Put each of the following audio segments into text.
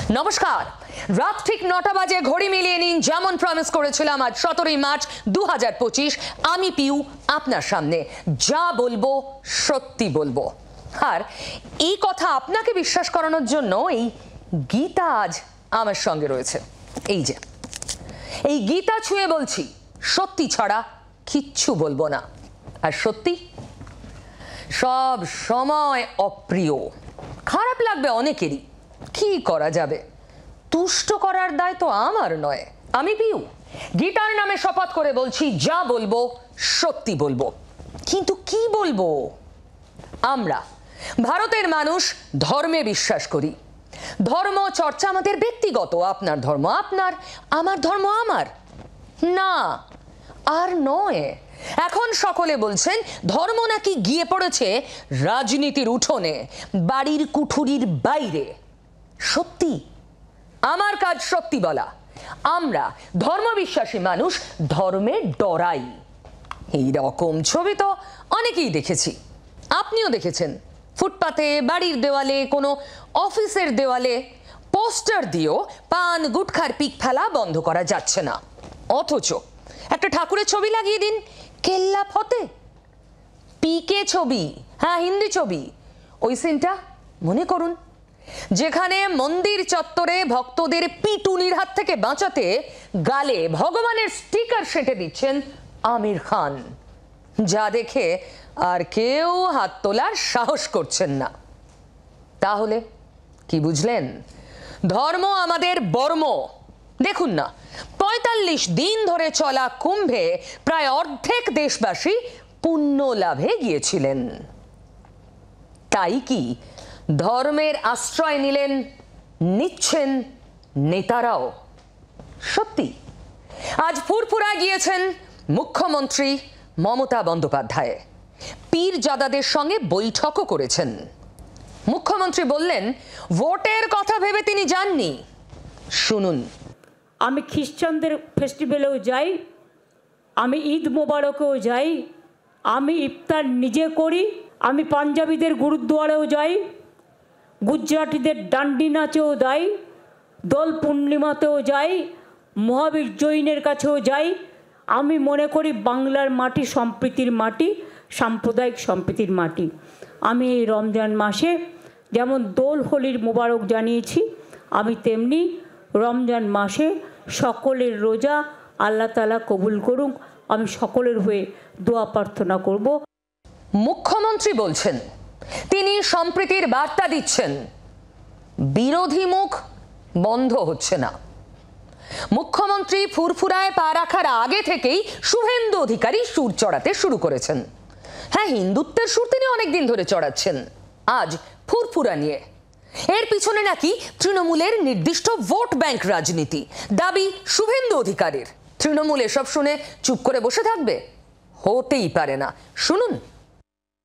নমস্কার। রাত ঠিক 9টা বাজে ঘড়ি মিলিয়ে নিন। যেমন প্রমিস করেছিলাম, আজ 17ই মার্চ 2025 আমি পিউ আপনার সামনে যা বলবো সত্যি বলবো। আর এই কথা আপনাকে বিশ্বাস করানোর জন্য এই গীতা আজ আমার সঙ্গে রয়েছে। এই যে এই গীতা ছুঁয়ে বলছি, সত্যি ছাড়া কিচ্ছু বলবো না। আর সত্যি সব সময় অপ্রিয়, খারাপ লাগবে অনেকেরই, কি করা যাবে? তুষ্ট করার দায় তো আমার নয়। আমি পিউ গীতার নামে শপথ করে বলছি, যা বলবো সত্যি বলবো। কিন্তু কি বলবো? আমরা ভারতের মানুষ ধর্মে বিশ্বাস করি। ধর্ম চর্চা আমাদের ব্যক্তিগত, আপনার ধর্ম আপনার, আমার ধর্ম আমার। না, আর নয়। এখন সকলে বলছেন ধর্ম নাকি গিয়ে পড়েছে রাজনীতির উঠোনে, বাড়ির কুঠুরির বাইরে। সত্যি? আমার কাজ সত্যি বলা। আমরা ধর্মবিশ্বাসী মানুষ ধর্মে ডরাই। এই রকম ছবি তো অনেকেই দেখেছি, আপনিও দেখেছেন। ফুটপাতে, বাড়ির দেওয়ালে, কোনো অফিসের দেওয়ালে পোস্টার দিয়েও পান গুটখার পিক ফেলা বন্ধ করা যাচ্ছে না। অথচ একটা ঠাকুরের ছবি লাগিয়ে দিন, কেল্লা ফতে পিকে ছবি, হ্যাঁ হিন্দি ছবি, ওই সিনটা মনে করুন, যেখানে মন্দির চত্বরে ভক্তদের পিটুনির হাত থেকে বাঁচাতে গালে ভগবানের স্টিকার সেঁটে দিচ্ছেন আমির খান, যা দেখে আর কেউ হাত তোলার সাহস করছেন না। তাহলে কি বুঝলেন? ধর্ম আমাদের বর্ম। দেখুন না, ৪৫ দিন ধরে চলা কুম্ভে প্রায় অর্ধেক দেশবাসী পুণ্য লাভে গিয়েছিলেন। তাই কি ধর্মের আশ্রয় নিচ্ছেন নেতারাও? সত্যি আজ ফুরফুরায় গিয়েছেন মুখ্যমন্ত্রী মমতা বন্দ্যোপাধ্যায়। পীরজাদাদের সঙ্গে বৈঠকও করেছেন। মুখ্যমন্ত্রী বললেন ভোটের কথা ভেবে তিনি যাননি। শুনুন। আমি খ্রিস্টানদের ফেস্টিভ্যালেও যাই, আমি ঈদ মোবারকেও যাই, আমি ইফতার নিজে করি, আমি পাঞ্জাবিদের গুরুদ্বারেও যাই, গুজরাটিদের ডান্ডি নাচেও যাই, দোল পূর্ণিমাতেও যাই, মহাবীর জৈনের কাছেও যাই। আমি মনে করি বাংলার মাটি সম্প্রীতির মাটি, সাম্প্রদায়িক সম্প্রীতির মাটি। আমি এই রমজান মাসে যেমন দোল হোলির মোবারক জানিয়েছি, আমি তেমনি রমজান মাসে সকলের রোজা আল্লাহ তাআলা কবুল করুক, আমি সকলের হয়ে দোয়া প্রার্থনা করব। মুখ্যমন্ত্রী বলছেন তিনি সম্প্রীতির বার্তা দিচ্ছেন, বিরোধী মুখ বন্ধ হচ্ছে না। মুখ্যমন্ত্রী ফুরফুরায় পা রাখার আগে থেকেই শুভেন্দু অধিকারী সুর চড়াতে শুরু করেছেন। হ্যাঁ, হিন্দুত্বের সুর তিনি অনেকদিন ধরে চড়াচ্ছেন, আজ ফুরফুরা নিয়ে। এর পিছনে নাকি তৃণমূলের নির্দিষ্ট ভোট ব্যাংক রাজনীতি, দাবি শুভেন্দু অধিকারীর। তৃণমূল এসব শুনে চুপ করে বসে থাকবে? হতেই পারে না। শুনুন।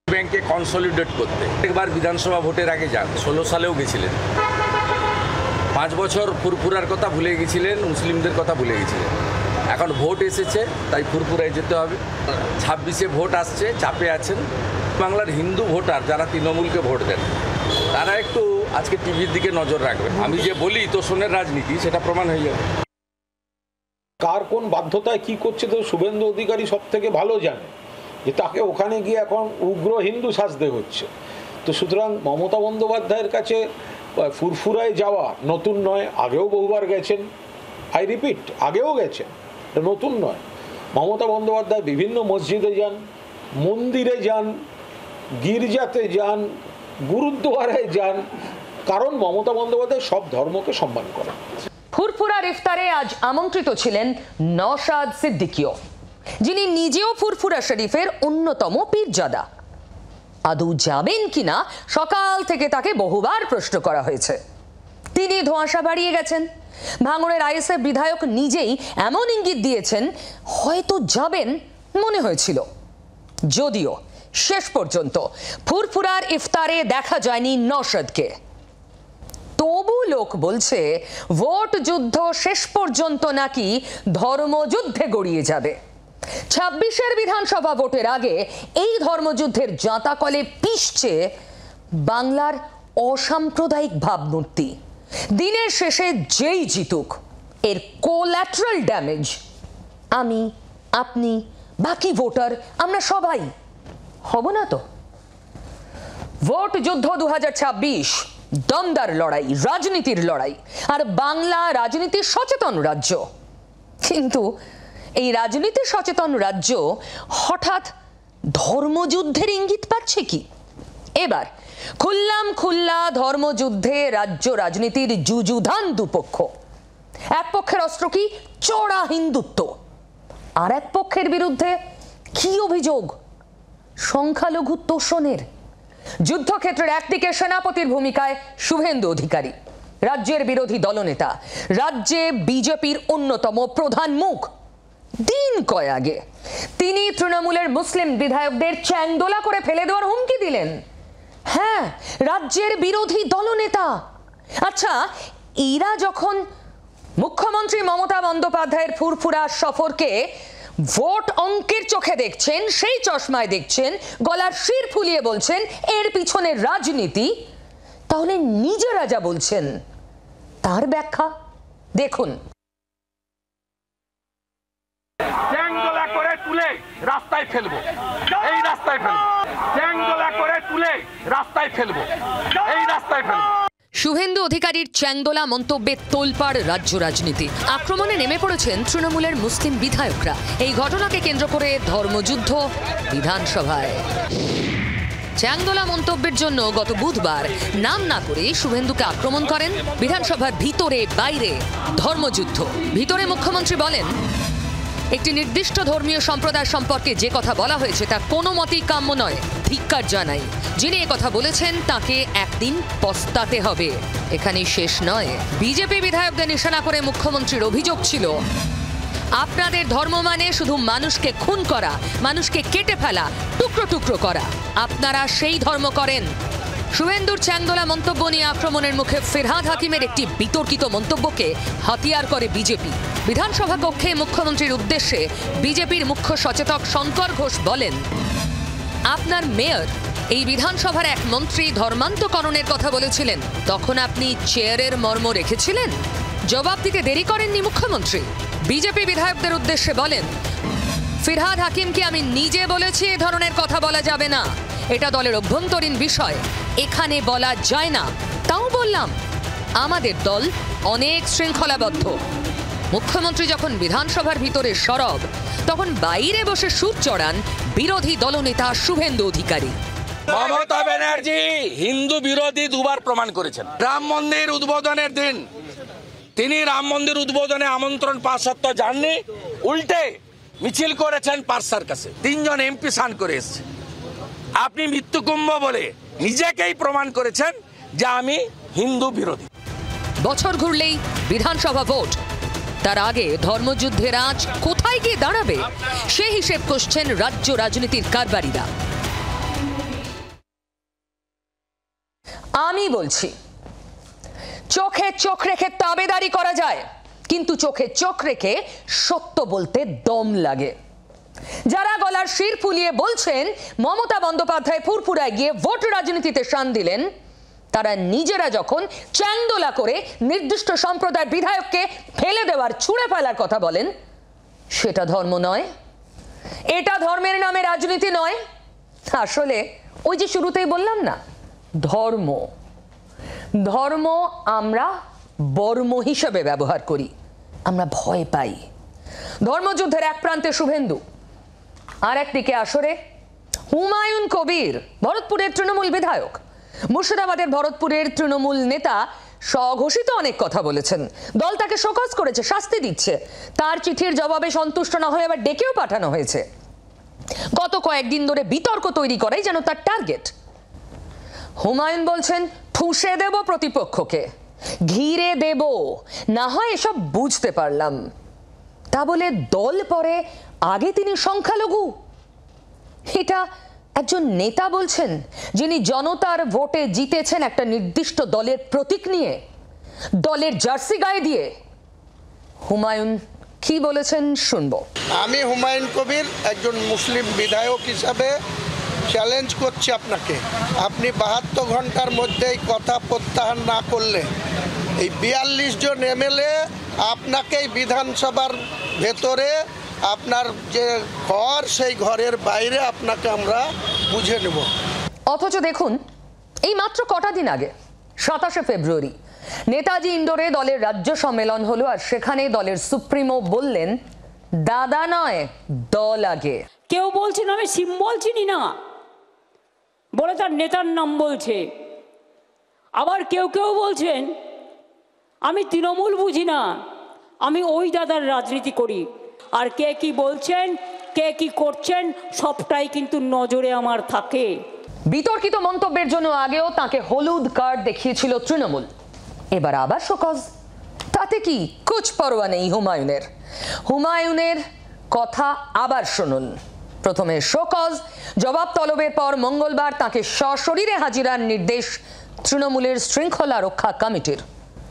ব্যাংকে কনসলিডেট করতে একবার বিধানসভা ভোটের আগে যান, 16 সালেও গেছিলেন। 5 বছর ফুরফুরার কথা ভুলে গেছিলেন, মুসলিমদের কথা ভুলে গেছিলেন। এখন ভোট এসেছে, তাই ফুরফুরায় যেতে হবে। 26-এ ভোট আসছে, চাপে আছেন। বাংলার হিন্দু ভোটার যারা তৃণমূলকে ভোট দেন, তারা একটু আজকে টিভির দিকে নজর রাখবেন। আমি যে বলি তোষণের রাজনীতি, সেটা প্রমাণ হয়ে যাবে। কার কোন বাধ্যতায় কি করছে তো শুভেন্দু অধিকারী সব থেকে ভালো জানে, যে তাকে ওখানে গিয়ে এখন উগ্র হিন্দু সাজতে হচ্ছে। তো সুতরাং মমতা বন্দ্যোপাধ্যায়ের কাছে ফুরফুরায় যাওয়া নতুন নয়, আগেও বহুবার গেছেন। আই রিপিট, আগেও গেছেন, নতুন নয়। মমতা বন্দ্যোপাধ্যায় বিভিন্ন মসজিদে যান, মন্দিরে যান, গির্জাতে যান, গুরুদ্বারায় যান, কারণ মমতা বন্দ্যোপাধ্যায় সব ধর্মকে সম্মান করেন। ফুরফুরার ইফতারে আজ আমন্ত্রিত ছিলেন নওশাদ সিদ্দিকীও, যিনি নিজেও ফুরফুরা শরীফের অন্যতম পীরজাদা। আদৌ যাবেন কিনা সকাল থেকে তাকে বহুবার প্রশ্ন করা হয়েছে। তিনি ধোঁয়াশা বাড়িয়ে গেছেন। ভাঙড়ের আইএসএফ বিধায়ক নিজেই এমন ইঙ্গিত দিয়েছেন হয়তো যাবেন মনে হয়েছিল। যদিও শেষ পর্যন্ত ফুরফুরার ইফতারে দেখা যায়নি নওশাদকে। তবু লোক বলছে ভোট যুদ্ধ শেষ পর্যন্ত নাকি ধর্মযুদ্ধে গড়িয়ে যাবে। 26-এর বিধানসভা ভোটের আগে এই ধর্মযুদ্ধের জাঁতাকলে পিষছে বাংলার অসাম্প্রদায়িক ভাবমূর্তি। দিনের শেষে যেই জিতুক এর কোল্যাটারাল ড্যামেজ আমি, আপনি, বাকি ভোটার আমরা সবাই হব না তো? ভোট যুদ্ধ 2026 দমদার লড়াই, রাজনীতির লড়াই, আর বাংলা রাজনীতির সচেতন রাজ্য। কিন্তু এই রাজনীতি সচেতন রাজ্য হঠাৎ ধর্মযুদ্ধের ইঙ্গিত পাচ্ছে কি? এবার খুল্লা ধর্মযুদ্ধে রাজ্য রাজনীতির যুযুধান দুপক্ষ। এক পক্ষের অস্ত্র কি চড়া হিন্দুত্ব, আর এক পক্ষের বিরুদ্ধে কি অভিযোগ? সংখ্যালঘু তোষণের। যুদ্ধক্ষেত্রের একদিকে সেনাপতির ভূমিকায় শুভেন্দু অধিকারী, রাজ্যের বিরোধী দলনেতা, রাজ্যে বিজেপির অন্যতম প্রধান মুখ। দিন কয়েক আগে তিনি তৃণমূলের মুসলিম বিধায়কদের চ্যাংদোলা করে ফেলে দেওয়ার হুমকি দিলেন। হ্যাঁ, রাজ্যের বিরোধী দলনেতা। আচ্ছা, এরা যখন মুখ্যমন্ত্রী মমতা বন্দ্যোপাধ্যায়ের ফুরফুরা সফরকে ভোট অঙ্কের চোখে দেখছেন, সেই চশমায় দেখছেন, গলার শির ফুলিয়ে বলছেন এর পিছনে রাজনীতি, তাহলে নিজেরা যা বলছেন তার ব্যাখ্যা দেখুন। চ্যাংদোলা করে তুলে রাস্তায় ফেলবো, এই রাস্তায় ফেলবো, চ্যাংদোলা করে তুলে রাস্তায় ফেলবো, এই রাস্তায় ফেলবো। শুভেন্দু অধিকারীর চ্যাংদোলা মন্তব্যে তোলপাড় রাজ্য রাজনীতি। আক্রমণে নেমে পড়েছেন তৃণমূলের মুসলিম বিধায়করা। এই ঘটনাকে কেন্দ্র করে ধর্মযুদ্ধ বিধানসভায়। চ্যাংদোলা মন্তব্যের জন্য গত বুধবার নাম না করে শুভেন্দুকে আক্রমণ করেন বিধানসভার ভিতরে বাইরে। ধর্মযুদ্ধ। ভিতরে মুখ্যমন্ত্রী বলেন, একটি নির্দিষ্ট ধর্মীয় সম্প্রদায় সম্পর্কে যে কথা বলা হয়েছে তা কোনো মতেই কাম্য নয়, ধিক্কার জানাই। যিনি কথা বলেছেন তাকে একদিন পস্তাতে হবে। এখানেই শেষ নয়। বিজেপি বিধায়কদের নিশানা করে মুখ্যমন্ত্রীর অভিযোগ ছিল, আপনাদের ধর্ম মানে শুধু মানুষকে খুন করা, মানুষকে কেটে ফেলা, টুকরো টুকরো করা। আপনারা সেই ধর্ম করেন। শুভেন্দুর চ্যাংদোলা মন্তব্য নিয়ে আক্রমণের মুখে ফিরহাদ হাকিমের একটি বিতর্কিত মন্তব্যকে হাতিয়ার করে বিজেপি। বিধানসভা কক্ষে মুখ্যমন্ত্রীর উদ্দেশ্যে বিজেপির মুখ্য সচেতক শঙ্কর ঘোষ বলেন, আপনার মেয়র এই বিধানসভার এক মন্ত্রী ধর্মান্তকরণের কথা বলেছিলেন, তখন আপনি চেয়ারের মর্ম রেখেছিলেন? জবাব দিতে দেরি করেননি মুখ্যমন্ত্রী। বিজেপি বিধায়কদের উদ্দেশ্যে বলেন, ফিরহাদ হাকিমকে আমি নিজে বলেছি এ ধরনের কথা বলা যাবে না, এটা দলের অভ্যন্তরীণ বিষয়, এখানে বলা যায় না। তাও বললাম, আমাদের দল অনেক শৃঙ্খলাবদ্ধ। মুখ্যমন্ত্রী যখন বিধানসভার ভিতরে সরব, তখন বাইরে বসে সুর চড়ান বিরোধী দলনেতা শুভেন্দু অধিকারী। মমতা ব্যানার্জি হিন্দু বিরোধী দুবার প্রমাণ করেছেন। রাম মন্দির উদ্বোধনের দিন তিনি রাম মন্দির উদ্বোধনে আমন্ত্রণ পাওয়া সত্ত্বেও যাননি, উল্টে মিছিল করেছেন পার্সার কাছে। 3 জন এমপি সান করে এসছে। আপনি মৃত্যুকুম্ভ বলে নিজেকেই প্রমাণ করেছেন যে আমি হিন্দু বিরোধী। বছর ঘুরলেই বিধানসভা ভোট, তার আগে ধর্মযুদ্ধের আঁচ কোথায় গিয়ে দাঁড়াবে সে হিসেব কষছেন রাজ্য রাজনীতির কারবারিরা। আমি বলছি, চোখে চোখ রেখে তাবেদারি করা যায়, কিন্তু চোখে চোখ রেখে সত্য বলতে দম লাগে। যারা গলার শির ফুলিয়ে বলছেন মমতা বন্দ্যোপাধ্যায় ফুরফুরায় গিয়ে ভোট রাজনীতিতে শান দিলেন, তারা নিজেরা যখন চ্যাংদোলা করে নির্দিষ্ট সম্প্রদায়ের বিধায়ককে ফেলে দেওয়ার, ছুঁড়ে ফেলার কথা বলেন, সেটা ধর্ম নয়, এটা ধর্মের নামে রাজনীতি নয়। আসলে ওই যে শুরুতেই বললাম না, ধর্ম ধর্ম আমরা বর্ম হিসেবে ব্যবহার করি, আমরা ভয় পাই। ধর্মযুদ্ধের এক প্রান্তে শুভেন্দু, আর একদিকে আসরে হুমায়ুন কবির, ভরতপুরের তৃণমূল বিধায়ক। মুর্শিদাবাদের ভরতপুরের তৃণমূল নেতা স্বঘোষিত অনেক কথা বলেছেন, দল তাকে শোকজ করেছে, শাস্তি দিচ্ছে। তার চিঠির জবাবে সন্তুষ্ট না হয়ে আবার ডেকেও পাঠানো হয়েছে। গত কয়েকদিন ধরে বিতর্ক তৈরি করাই যেন তার টার্গেট। হুমায়ুন বলছেন, ঠুসে দেব প্রতিপক্ষকে, ঘিরে দেব, না হয় এসব বুঝতে পারলাম। তা বলে দল পরে আগে তিনি সংখ্যালঘু? এটা একজন নেতা বলছেন, যিনি জনতার ভোটে জিতেছেন একটা নির্দিষ্ট দলের প্রতীক নিয়ে, দলের জার্সি গায়ে দিয়ে। হুমায়ুন কি বলেছেন শুনবো। আমি হুমায়ুন কবির একজন মুসলিম বিধায়ক হিসাবে চ্যালেঞ্জ করছি আপনাকে, আপনি 72 ঘন্টার মধ্যেই কথা প্রত্যাহার না করলে এই 42 জন এমএলএ আপনাকেই বিধানসভার ভেতরে আপনার যে ঘর সেই ঘরের বাইরে আপনাকে আমরা বুঝে নেব। অথচ দেখুন, এই মাত্র কটা দিন আগে 27শে ফেব্রুয়ারি নেতাজি ইন্ডোরে দলের রাজ্য সম্মেলন হলো, আর সেখানে দলের সুপ্রিমো বললেন দাদা নয় দল আগে। কেউ বলছেন আমি সিম্বল চিনি না বলে তার নেতার নাম বলছে, আবার কেউ কেউ বলছেন আমি তৃণমূল বুঝি না, আমি ওই দাদার রাজনীতি করি। আর কে কি বলছেন, কে কি করছেন, সবটাই কিন্তু নজরে আমার থাকে। বিতর্কিত মন্তব্যের জন্য আগেও তাকে হলুদ কার্ড দেখিয়েছিল তৃণমূল, এবার আবার শোকজ। তাতে কি কুছ পরোয়া নেই হুমায়ুনের কথা আবার শুনুন। প্রথমে শোকজ, জবাব তলবের পর মঙ্গলবার তাকে সশরীরে হাজিরার নির্দেশ তৃণমূলের শৃঙ্খলা রক্ষা কমিটির।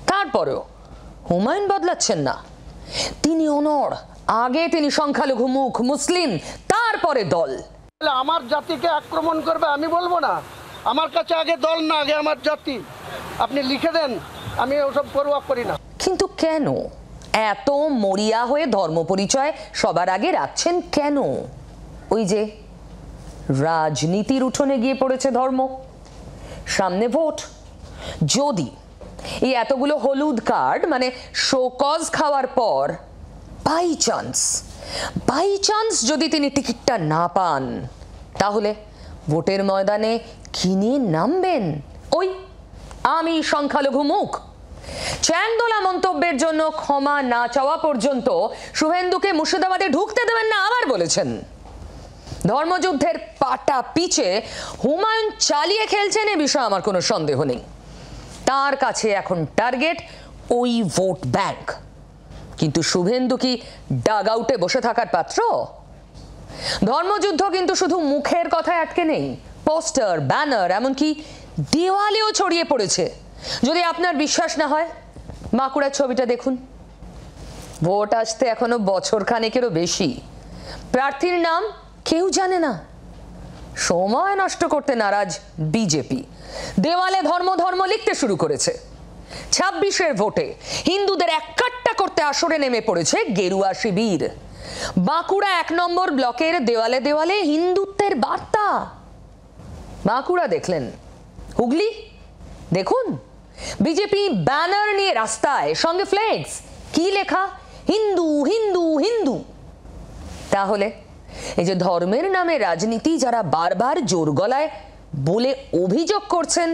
তারপরেও হুমায়ুন বদলাচ্ছেন না, তিনি অনড়। আগে তিনি সংখ্যালঘু মুখ মুসলিম, তারপরে দল। আমার জাতিকে আক্রমণ করবে আমি বলবো না, আমার কাছে আগে দল না, আগে আমার জাতি। আপনি লিখে দেন, আমি ওসব পরোয়া করি না। কিন্তু কেন এত মরিয়া হয়ে ধর্ম পরিচয় সবার আগে রাখছেন কেন? ওই যে রাজনীতির উঠোনে গিয়ে পড়েছে ধর্ম, সামনে ভোট। যদি এই এতগুলো হলুদ কার্ড মানে শোকজ খাওয়ার পর বাই চান্স যদি তিনি টিকিটটা না পান, তাহলে ভোটের ময়দানে কি নিয়ে নামবেন? ওই আমি সংখ্যালঘু মুখ। চ্যাংদোলা মন্তব্যের জন্য ক্ষমা না চাওয়া পর্যন্ত শুভেন্দুকে মুর্শিদাবাদে ঢুকতে দেবেন না আবার বলেছেন। ধর্মযুদ্ধের পাটা পিছে হুমায়ুন চালিয়ে খেলছেন, এ বিষয়ে আমার কোনো সন্দেহ নেই। তার কাছে এখন টার্গেট ওই ভোট ব্যাংক। কিন্তু শুভেন্দু কি ডাগ আউটে বসে থাকার পাত্র? ধর্মযুদ্ধ কিন্তু শুধু মুখের কথায় আটকে নেই, পোস্টার, ব্যানার, এমনকি দেওয়ালেও ছড়িয়ে পড়েছে। যদি আপনার বিশ্বাস না হয়, বাঁকুড়ার ছবিটা দেখুন। ভোট আসতে এখনো বছর খানেকেরও বেশি, প্রার্থীর নাম কেউ জানে না। সময় নষ্ট করতে নারাজ বিজেপি দেওয়ালে ধর্ম ধর্ম লিখতে শুরু করেছে। 26-এর ভোটে হিন্দুদের এককাট্টা করতে আসরে নেমে পড়েছে গেরুয়া শিবির। বাঁকুড়া 1 নম্বর ব্লকের দেওয়ালে দেওয়ালে হিন্দুত্বের বার্তা। বাঁকুড়া দেখলেন, হুগলি দেখুন, বিজেপি ব্যানার নিয়ে রাস্তায়, সঙ্গে ফ্লেক্স, কি লেখা? হিন্দু হিন্দু হিন্দু। তাহলে এই যে ধর্মের নামে রাজনীতি যারা বারবার জোর গলায় বলে অভিযোগ করছেন,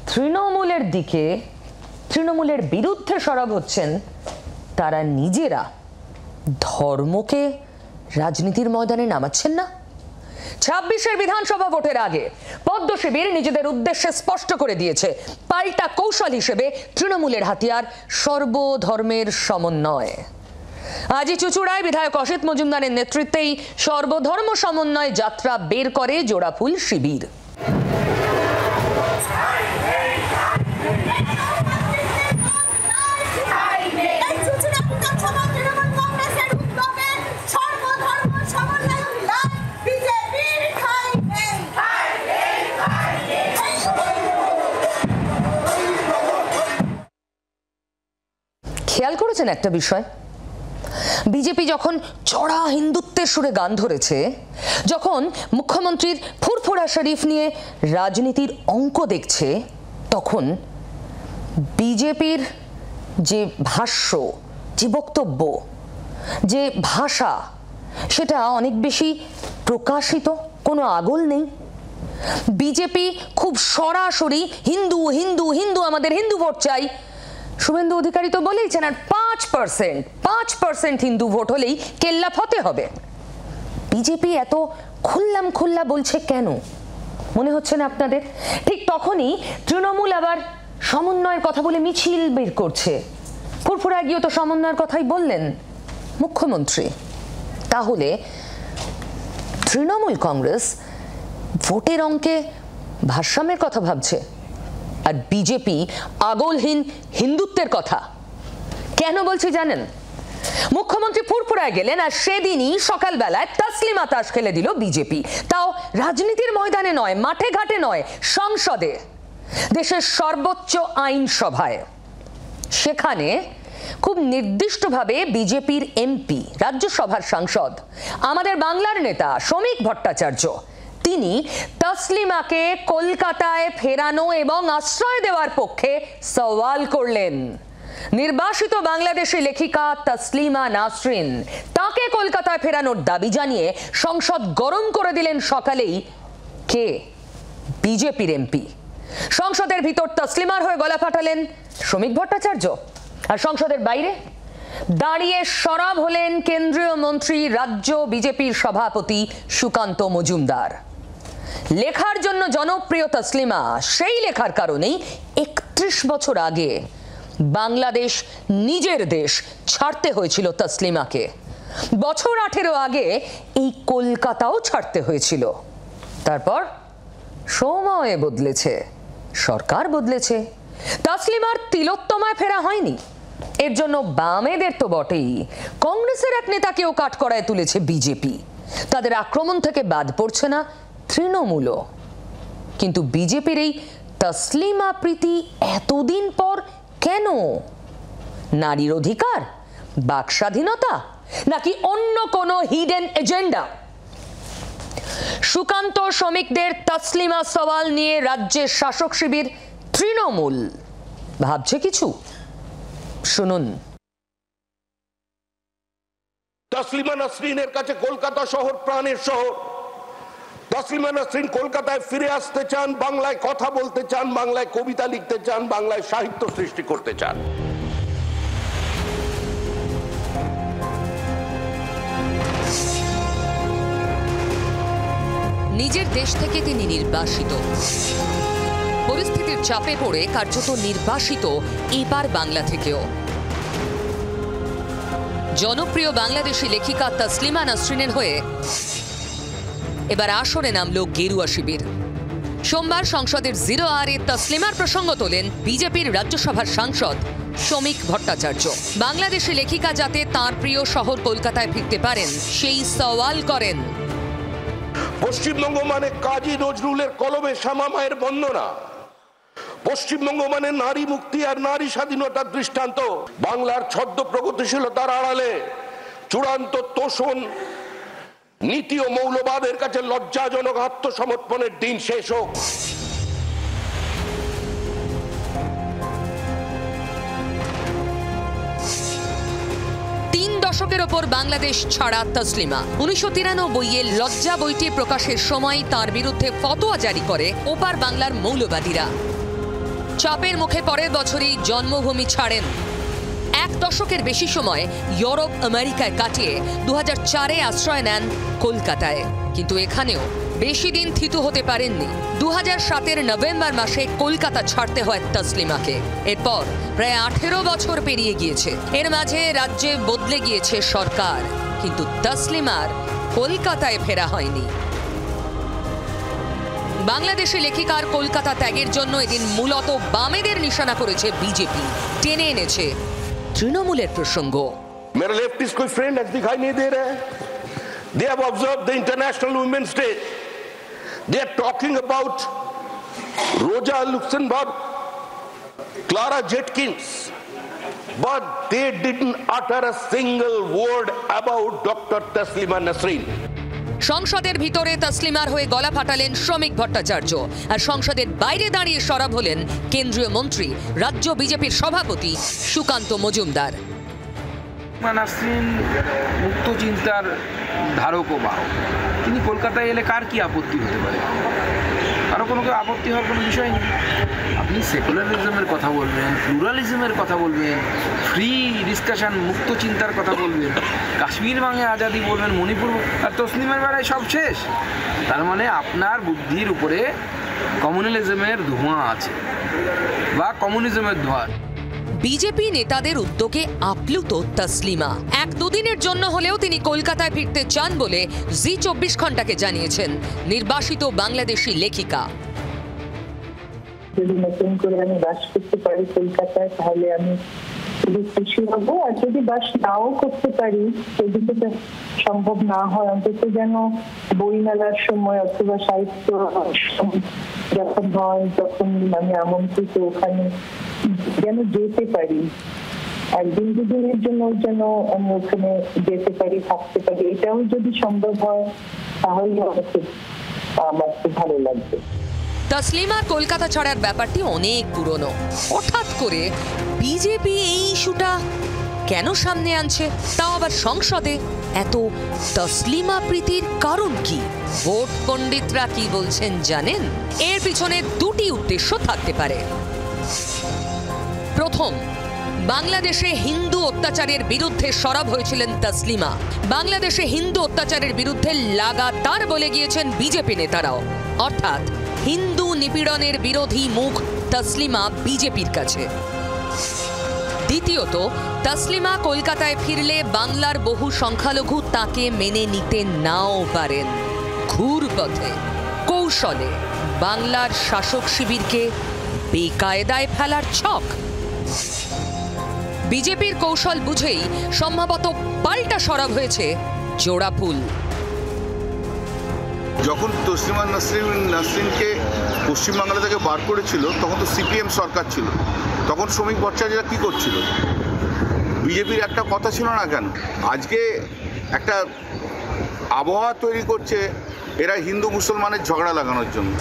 তৃণমূলের দিকে, তৃণমূলের বিরুদ্ধে সরব হচ্ছেন, তারা নিজেরা ধর্মকে রাজনীতির ময়দানে নামাচ্ছেন না? 26-এর বিধানসভা ভোটের আগে পদ্ম শিবির নিজেদের উদ্দেশ্যে স্পষ্ট করে দিয়েছে, পাল্টা কৌশল হিসেবে তৃণমূলের হাতিয়ার সর্বধর্মের সমন্বয়। আজই চুঁচুড়ায় বিধায়ক অসিত মজুমদারের নেতৃত্বেই সর্বধর্ম সমন্বয় যাত্রা বের করে জোড়াফুল শিবির। খেয়াল করেছেন একটা বিষয়? বিজেপি যখন চড়া হিন্দুত্বের সুরে গান ধরেছে, যখন মুখ্যমন্ত্রীর ফুরফুরা শরীফ নিয়ে রাজনীতির অঙ্ক দেখছে, তখন বিজেপির যে ভাষ্য, যে বক্তব্য, যে ভাষা, সেটা অনেক বেশি প্রকাশিত, কোনো আগল নেই। বিজেপি খুব সরাসরি হিন্দু হিন্দু হিন্দু, আমাদের হিন্দু ভোট চাই। শুভেন্দু অধিকারী তো বলেইছেন, আর 5% হিন্দু ভোট হলেই কেল্লা ফতে হবে। বিজেপি এত খুল্লাম খুল্লা বলছে কেন মনে হচ্ছে না আপনাদের? ঠিক তখনই তৃণমূল আবার সমন্বয়ের কথা বলে মিছিল বের করছে। ফুরফুরা গিয়েও তো সমন্বয়ের কথাই বললেন মুখ্যমন্ত্রী। তাহলে তৃণমূল কংগ্রেস ভোটের অঙ্কে ভারসাম্যের কথা ভাবছে, আর বিজেপি আগলহীন হিন্দুত্বের কথা। কেন বলছি জানেন? মুখ্যমন্ত্রী ফুরফুরায় গেলেন, আর সেদিনই সকালবেলায় তসলিমা তাস খেলে দিল বিজেপি। তাও রাজনীতির ময়দানে নয়, মাঠে ঘাটে নয়, সংসদে, দেশের সর্বোচ্চ আইনসভায়। সেখানে খুব নির্দিষ্টভাবে বিজেপির এমপি, রাজ্যসভার সাংসদ, আমাদের বাংলার নেতা শ্রমিক ভট্টাচার্য, তিনি তসলিমাকে কলকাতায় ফেরানো এবং আশ্রয় দেওয়ার পক্ষে সওয়াল করলেন। নির্বাসিত বাংলাদেশি লেখিকা তসলিমা নাসরিন, তাকে কলকাতায় ফেরানোর দাবি জানিয়ে সংসদ গরম করে দিলেন সকালেই কে? বিজেপির এমপি। সংসদের ভিতর তসলিমার হয়ে গলা ফাটালেন শ্রমিক ভট্টাচার্য, আর সংসদের বাইরে দাঁড়িয়ে সরব হলেন কেন্দ্রীয় মন্ত্রী, রাজ্য বিজেপির সভাপতি সুকান্ত মজুমদার। লেখার জন্য জনপ্রিয় তসলিমা, সেই লেখার কারণেই 31 বছর আগে বাংলাদেশ নিজের দেশ ছাড়তে হয়েছিল তসলিমাকে। বছর 18 আগে এই কলকাতাও ছাড়তে হয়েছিল। তারপর সময় বদলেছে, সরকার বদলেছে, তসলিমার তিলোত্তমায় ফেরা হয়নি। এর জন্য বামেদের তো বটেই, কংগ্রেসের এক নেতাকেও কাঠকড়ায় তুলেছে বিজেপি। তাদের আক্রমণ থেকে বাদ পড়ছে না তৃণমূলও। কিন্তু বিজেপির এই তসলিমা প্রীতি এতদিন পর কেন? নারীর অধিকার, বাক স্বাধীনতা, নাকি অন্য কোনো হিডেন এজেন্ডা? সুকান্ত শ্রমিকদের তসলিমা সওয়াল নিয়ে রাজ্যের শাসক শিবির তৃণমূল ভাবছে কিছু, শুনুন। তসলিমা নাসরিনের কাছে কলকাতা শহর প্রাণের শহর। তসলিমা নাসরিন কলকাতায় ফিরে আসতে চান, বাংলায় কথা বলতে চান, বাংলায় কবিতা লিখতে চান, বাংলায় সাহিত্য সৃষ্টি করতে চান। নিজের দেশ থেকে তিনি নির্বাসিত, পরিস্থিতির চাপে পড়ে কার্যত নির্বাসিত এবার বাংলা থেকেও। জনপ্রিয় বাংলাদেশি লেখিকা তসলিমা নাসরিনের হয়ে এবার আসরে নামল গেরুয়া শিবির। সোমবার সংসদের 0R-এ তসলিমার প্রসঙ্গ তোলেন বিজেপির রাজ্যসভার সাংসদ শ্রমিক ভট্টাচার্য। বাংলাদেশি লেখিকা যাতে তাঁর প্রিয় শহর কলকাতায় ফিরতে পারেন সেই সওয়াল করেন। পশ্চিমবঙ্গ মানে কাজী নজরুলের কলমে শ্যামা মায়ের বন্দনা, পশ্চিমবঙ্গ মানে নারী মুক্তি আর নারী স্বাধীনতার দৃষ্টান্ত। বাংলার ছদ্ম প্রগতিশীলতার আড়ালে চূড়ান্ত তোষণ নীতি ও মৌলবাদের কাছে লজ্জাজনক আত্মসমর্পণের দিন শেষ হোক। 3 দশকের ওপর বাংলাদেশ ছাড়া তসলিমা 1993-এর লজ্জা বইটি প্রকাশের সময় তার বিরুদ্ধে ফতোয়া জারি করে ওপার বাংলার মৌলবাদীরা। চাপের মুখে পরের বছরই জন্মভূমি ছাড়েন। 1 দশকের বেশি সময় ইউরোপ আমেরিকায় কাটিয়ে 2004-এ আশ্রয় নেন কলকাতায়। কিন্তু এখানেও বেশি দিন থিতু হতে পারেননি। 2007-এর নভেম্বর মাসে কলকাতা ছাড়তে হয় তসলিমাকে। এরপর প্রায় 18 বছর পেরিয়ে গিয়েছে। এর মাঝে রাজ্যে বদলে গিয়েছে সরকার, কিন্তু তসলিমার কলকাতায় ফেরা হয়নি। বাংলাদেশি লেখিকার কলকাতা ত্যাগের জন্য এদিন মূলত বামেদের নিশানা করেছে বিজেপি, টেনে এনেছে তৃণমূলের প্রসঙ্গ। मेरा लेफ्टिस्ट कोई फ्रेंड दिखाई नहीं दे रहा है। They have observed the International Women's Day. They are talking about Rosa Luxemburg, Clara Jetkins, but they didn't utter a single word about Dr. Taslima Nasreen. সংসদের ভিতরে তসলিমার হয়ে গলা ফাটালেন শ্রমিক ভট্টাচার্য, আর সংসদের বাইরে দাঁড়িয়ে সরব হলেন কেন্দ্রীয় মন্ত্রী, রাজ্য বিজেপির সভাপতি সুকান্ত মজুমদার। নাসরিন মুক্ত চিন্তার ধারক ও বাহক, তিনি কলকাতায় এলে কার কি আপত্তি হতে পারে? কারো কোনো আপত্তি হওয়ার কোনো বিষয় নেই। আপনি সেকুলারিজমের কথা বলবেন, প্লুরালিজমের কথা বলবেন, ফ্রি ডিসকাশন, মুক্ত চিন্তার কথা বলবেন, কাশ্মীর ভাঙে আজাদি বলবেন, মণিপুর, আর তসলিমের বেলায় সব শেষ। তার মানে আপনার বুদ্ধির উপরে কমিউনালিজমের ধোঁয়া আছে বা কমিউনিজমের ধোঁয়া। বিজেপি নেতাদের উদ্যোগে আপ্লুত তসলিমা 1-2 দিনের জন্য হলেও তিনি কলকাতায় ফিরতে চান বলে জি 24 ঘন্টাকে জানিয়েছেন নির্বাসিত বাংলাদেশি লেখিকা। যদি নতুন করে আমি বাস করতে পারি কলকাতায়, তাহলে আমি খুবই খুশি হব। আর যদি বাস নাও করতে পারি, সেদিকে তো সম্ভব না হয়, অন্তত যেন বইমেলার সময় অথবা সাহিত্য যখন হয় তখন আমি আমন্ত্রিত ওখানে যেন যেতে পারি, একদিন দুদিনের জন্য যেন আমি ওখানে যেতে পারি, থাকতে পারি, এটাও যদি সম্ভব হয় তাহলে আমার খুব ভালো লাগবে। তসলিমা কলকাতা ছাড়ার ব্যাপারটি অনেক পুরনো। হঠাৎ করে বিজেপি এই ইস্যুটা কেন সামনে আনছে, তাও আবার সংসদে? এত তসলিমা প্রীতির কারণ কি? ভোট পণ্ডিতরা কি বলছেন জানেন? এর পিছনে দুটি উদ্দেশ্য থাকতে পারে। প্রথম, বাংলাদেশে হিন্দু অত্যাচারের বিরুদ্ধে সরব হয়েছিলেন তসলিমা। বাংলাদেশে হিন্দু অত্যাচারের বিরুদ্ধে লাগাতার বলে গিয়েছেন বিজেপি নেতারাও, অর্থাৎ হিন্দু নিপীড়নের বিরোধী মুখ তসলিমা বিজেপির কাছে। দ্বিতীয়ত, তসলিমা কলকাতায় ফিরলে বাংলার বহু সংখ্যালঘু তাকে মেনে নিতে নাও পারেন। ঘুরপথে, কৌশলে বাংলার শাসক শিবিরকে বেকায়দায় ফেলার ছক। বিজেপির কৌশল বুঝেই সম্ভবত পাল্টা সরব হয়েছে জোড়াফুল। যখন তসলিমা নাসরিনকে পশ্চিমবাংলা থেকে বার করেছিল তখন তো সিপিএম সরকার ছিল, তখন শ্রমিক ভট্টাচার্যরা কী করছিল? বিজেপির একটা কথা ছিল না কেন? আজকে একটা আবহাওয়া তৈরি করছে এরা হিন্দু মুসলমানের ঝগড়া লাগানোর জন্য।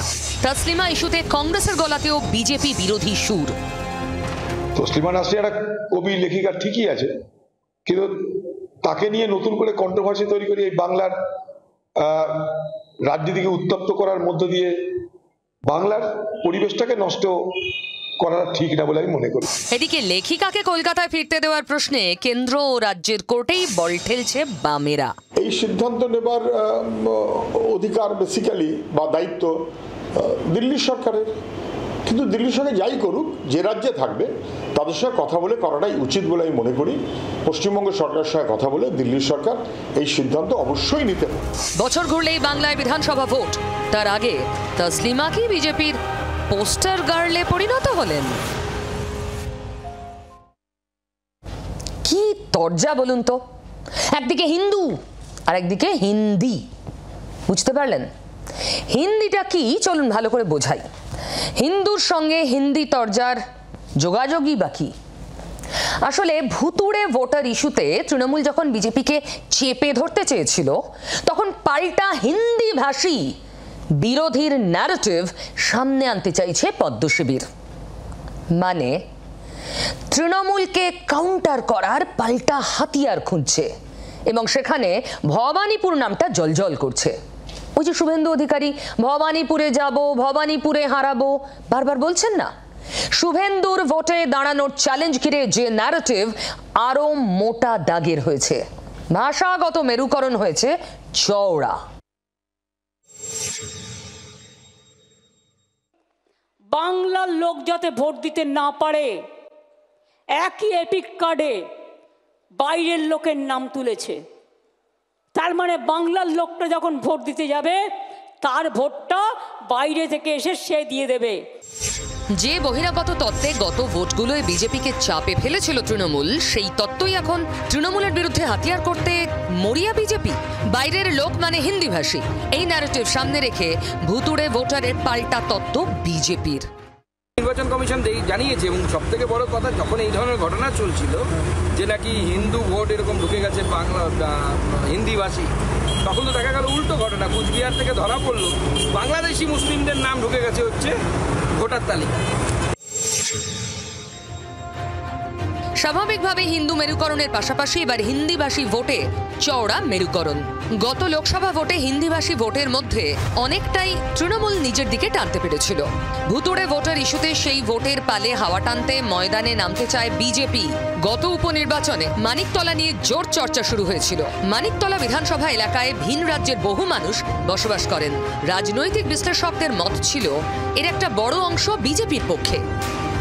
তসলিমা ইস্যুতে কংগ্রেসের গলাতেও বিজেপি বিরোধী সুর। তসলিমা নাসরিন একটা কবি লেখিকা ঠিকই আছে, কিন্তু তাকে নিয়ে নতুন করে কন্ট্রোভার্সি তৈরি করে এই বাংলার রাজনীতিকে উত্তপ্ত করার মধ্য দিয়ে বাংলার পরিবেশটাকে নষ্ট করা ঠিক না বলে আমি মনে করি। এদিকে লেখিকাকে কলকাতায় ফিরতে দেওয়ার প্রশ্নে কেন্দ্র ও রাজ্যের কোর্টেই বল ঠেলছে বামেরা। এই সিদ্ধান্ত নেবার অধিকার বেসিক্যালি বা দায়িত্ব দিল্লি সরকারের, কিন্তু দিল্লি সরকার যাই করুক, যে রাজ্যে থাকবে তাদের সঙ্গে কথা বলে করাটাই উচিত বলে আমি মনে করি। পশ্চিমবঙ্গ সরকারের সঙ্গে কথা বলে দিল্লির সরকার এই সিদ্ধান্ত অবশ্যই নিতে পারে। বছর ঘুরলেই বাংলায় বিধানসভা ভোট, তার আগে তসলিমা কি বিজেপির পোস্টার গার্লে পরিণত হলেন? কি তরজা বলুন তো, একদিকে হিন্দু আর একদিকে হিন্দি, বুঝতে পারলেন? হিন্দিটা কি চলুন ভালো করে বোঝাই। হিন্দুর সঙ্গে হিন্দি তরজার যোগাযোগই বাকি। আসলে ভুতুড়ে ভোটার ইস্যুতে তৃণমূল যখন বিজেপিকে চেপে ধরতে চেয়েছিল তখন পাল্টা হিন্দি ভাষী বিরোধীর ন্যারেটিভ সামনে আনতে চাইছে পদ্ম শিবির। মানে তৃণমূলকে কাউন্টার করার পাল্টা হাতিয়ার খুঁজছে এবং সেখানে ভবানীপুর নামটা জলজল করছে। ওই যে শুভেন্দু অধিকারী ভবানীপুরে যাব, ভবানীপুরে হারাবো বারবার বলছেন না, শুভেন্দুর ভোটে দাঁড়ানোর চ্যালেঞ্জ ঘিরে যে ন্যারেটিভ আরো মোটা দাগের হয়েছে, ভাষাগত মেরুকরণ হয়েছে চওড়া। বাংলার লোক যাতে ভোট দিতে না পারে একই এপিক কার্ডে বাইরের লোকের নাম তুলেছে। তার মানে বাংলার লোকটা যখন ভোট দিতে যাবে তার ভোটটা বাইরে থেকে এসে সে দিয়ে দেবে। যে বহিরাগত তত্ত্বে গত ভোটগুলোয় বিজেপিকে চাপে ফেলেছিল তৃণমূল, সেই তত্ত্বই এখন তৃণমূলের বিরুদ্ধে হাতিয়ার করতে মরিয়া বিজেপি। বাইরের লোক মানে হিন্দি ভাষী, এই ন্যারেটিভ সামনে রেখে ভুতুড়ে ভোটারের পাল্টা তত্ত্ব বিজেপির। নির্বাচন কমিশন জানিয়েছে, এবং সব থেকে বড় কথা, যখন এই ধরনের ঘটনা চলছিল যে নাকি হিন্দু ভোট এরকম ঢুকে গেছে বাংলা হিন্দিভাষী, তখন তো দেখা গেল উল্টো ঘটনা। কুচবিহার থেকে ধরা পড়লো বাংলাদেশি মুসলিমদের নাম ঢুকে গেছে হচ্ছে ভোটার তালিকা। স্বাভাবিকভাবে হিন্দু মেরুকরণের পাশাপাশি এবার হিন্দিভাষী ভোটে চওড়া মেরুকরণ। গত লোকসভা ভোটে হিন্দিভাষী ভোটের মধ্যে অনেকটাই তৃণমূল নিজের দিকে টানতে পেরেছিল। ভুতুড়ে ভোটার ইস্যুতে সেই ভোটের পালে হাওয়া টানতে ময়দানে নামতে চায় বিজেপি। গত উপনির্বাচনে মানিকতলা নিয়ে জোর চর্চা শুরু হয়েছিল। মানিকতলা বিধানসভা এলাকায় ভিন রাজ্যের বহু মানুষ বসবাস করেন। রাজনৈতিক বিশ্লেষকদের মত ছিল এর একটা বড় অংশ বিজেপির পক্ষে,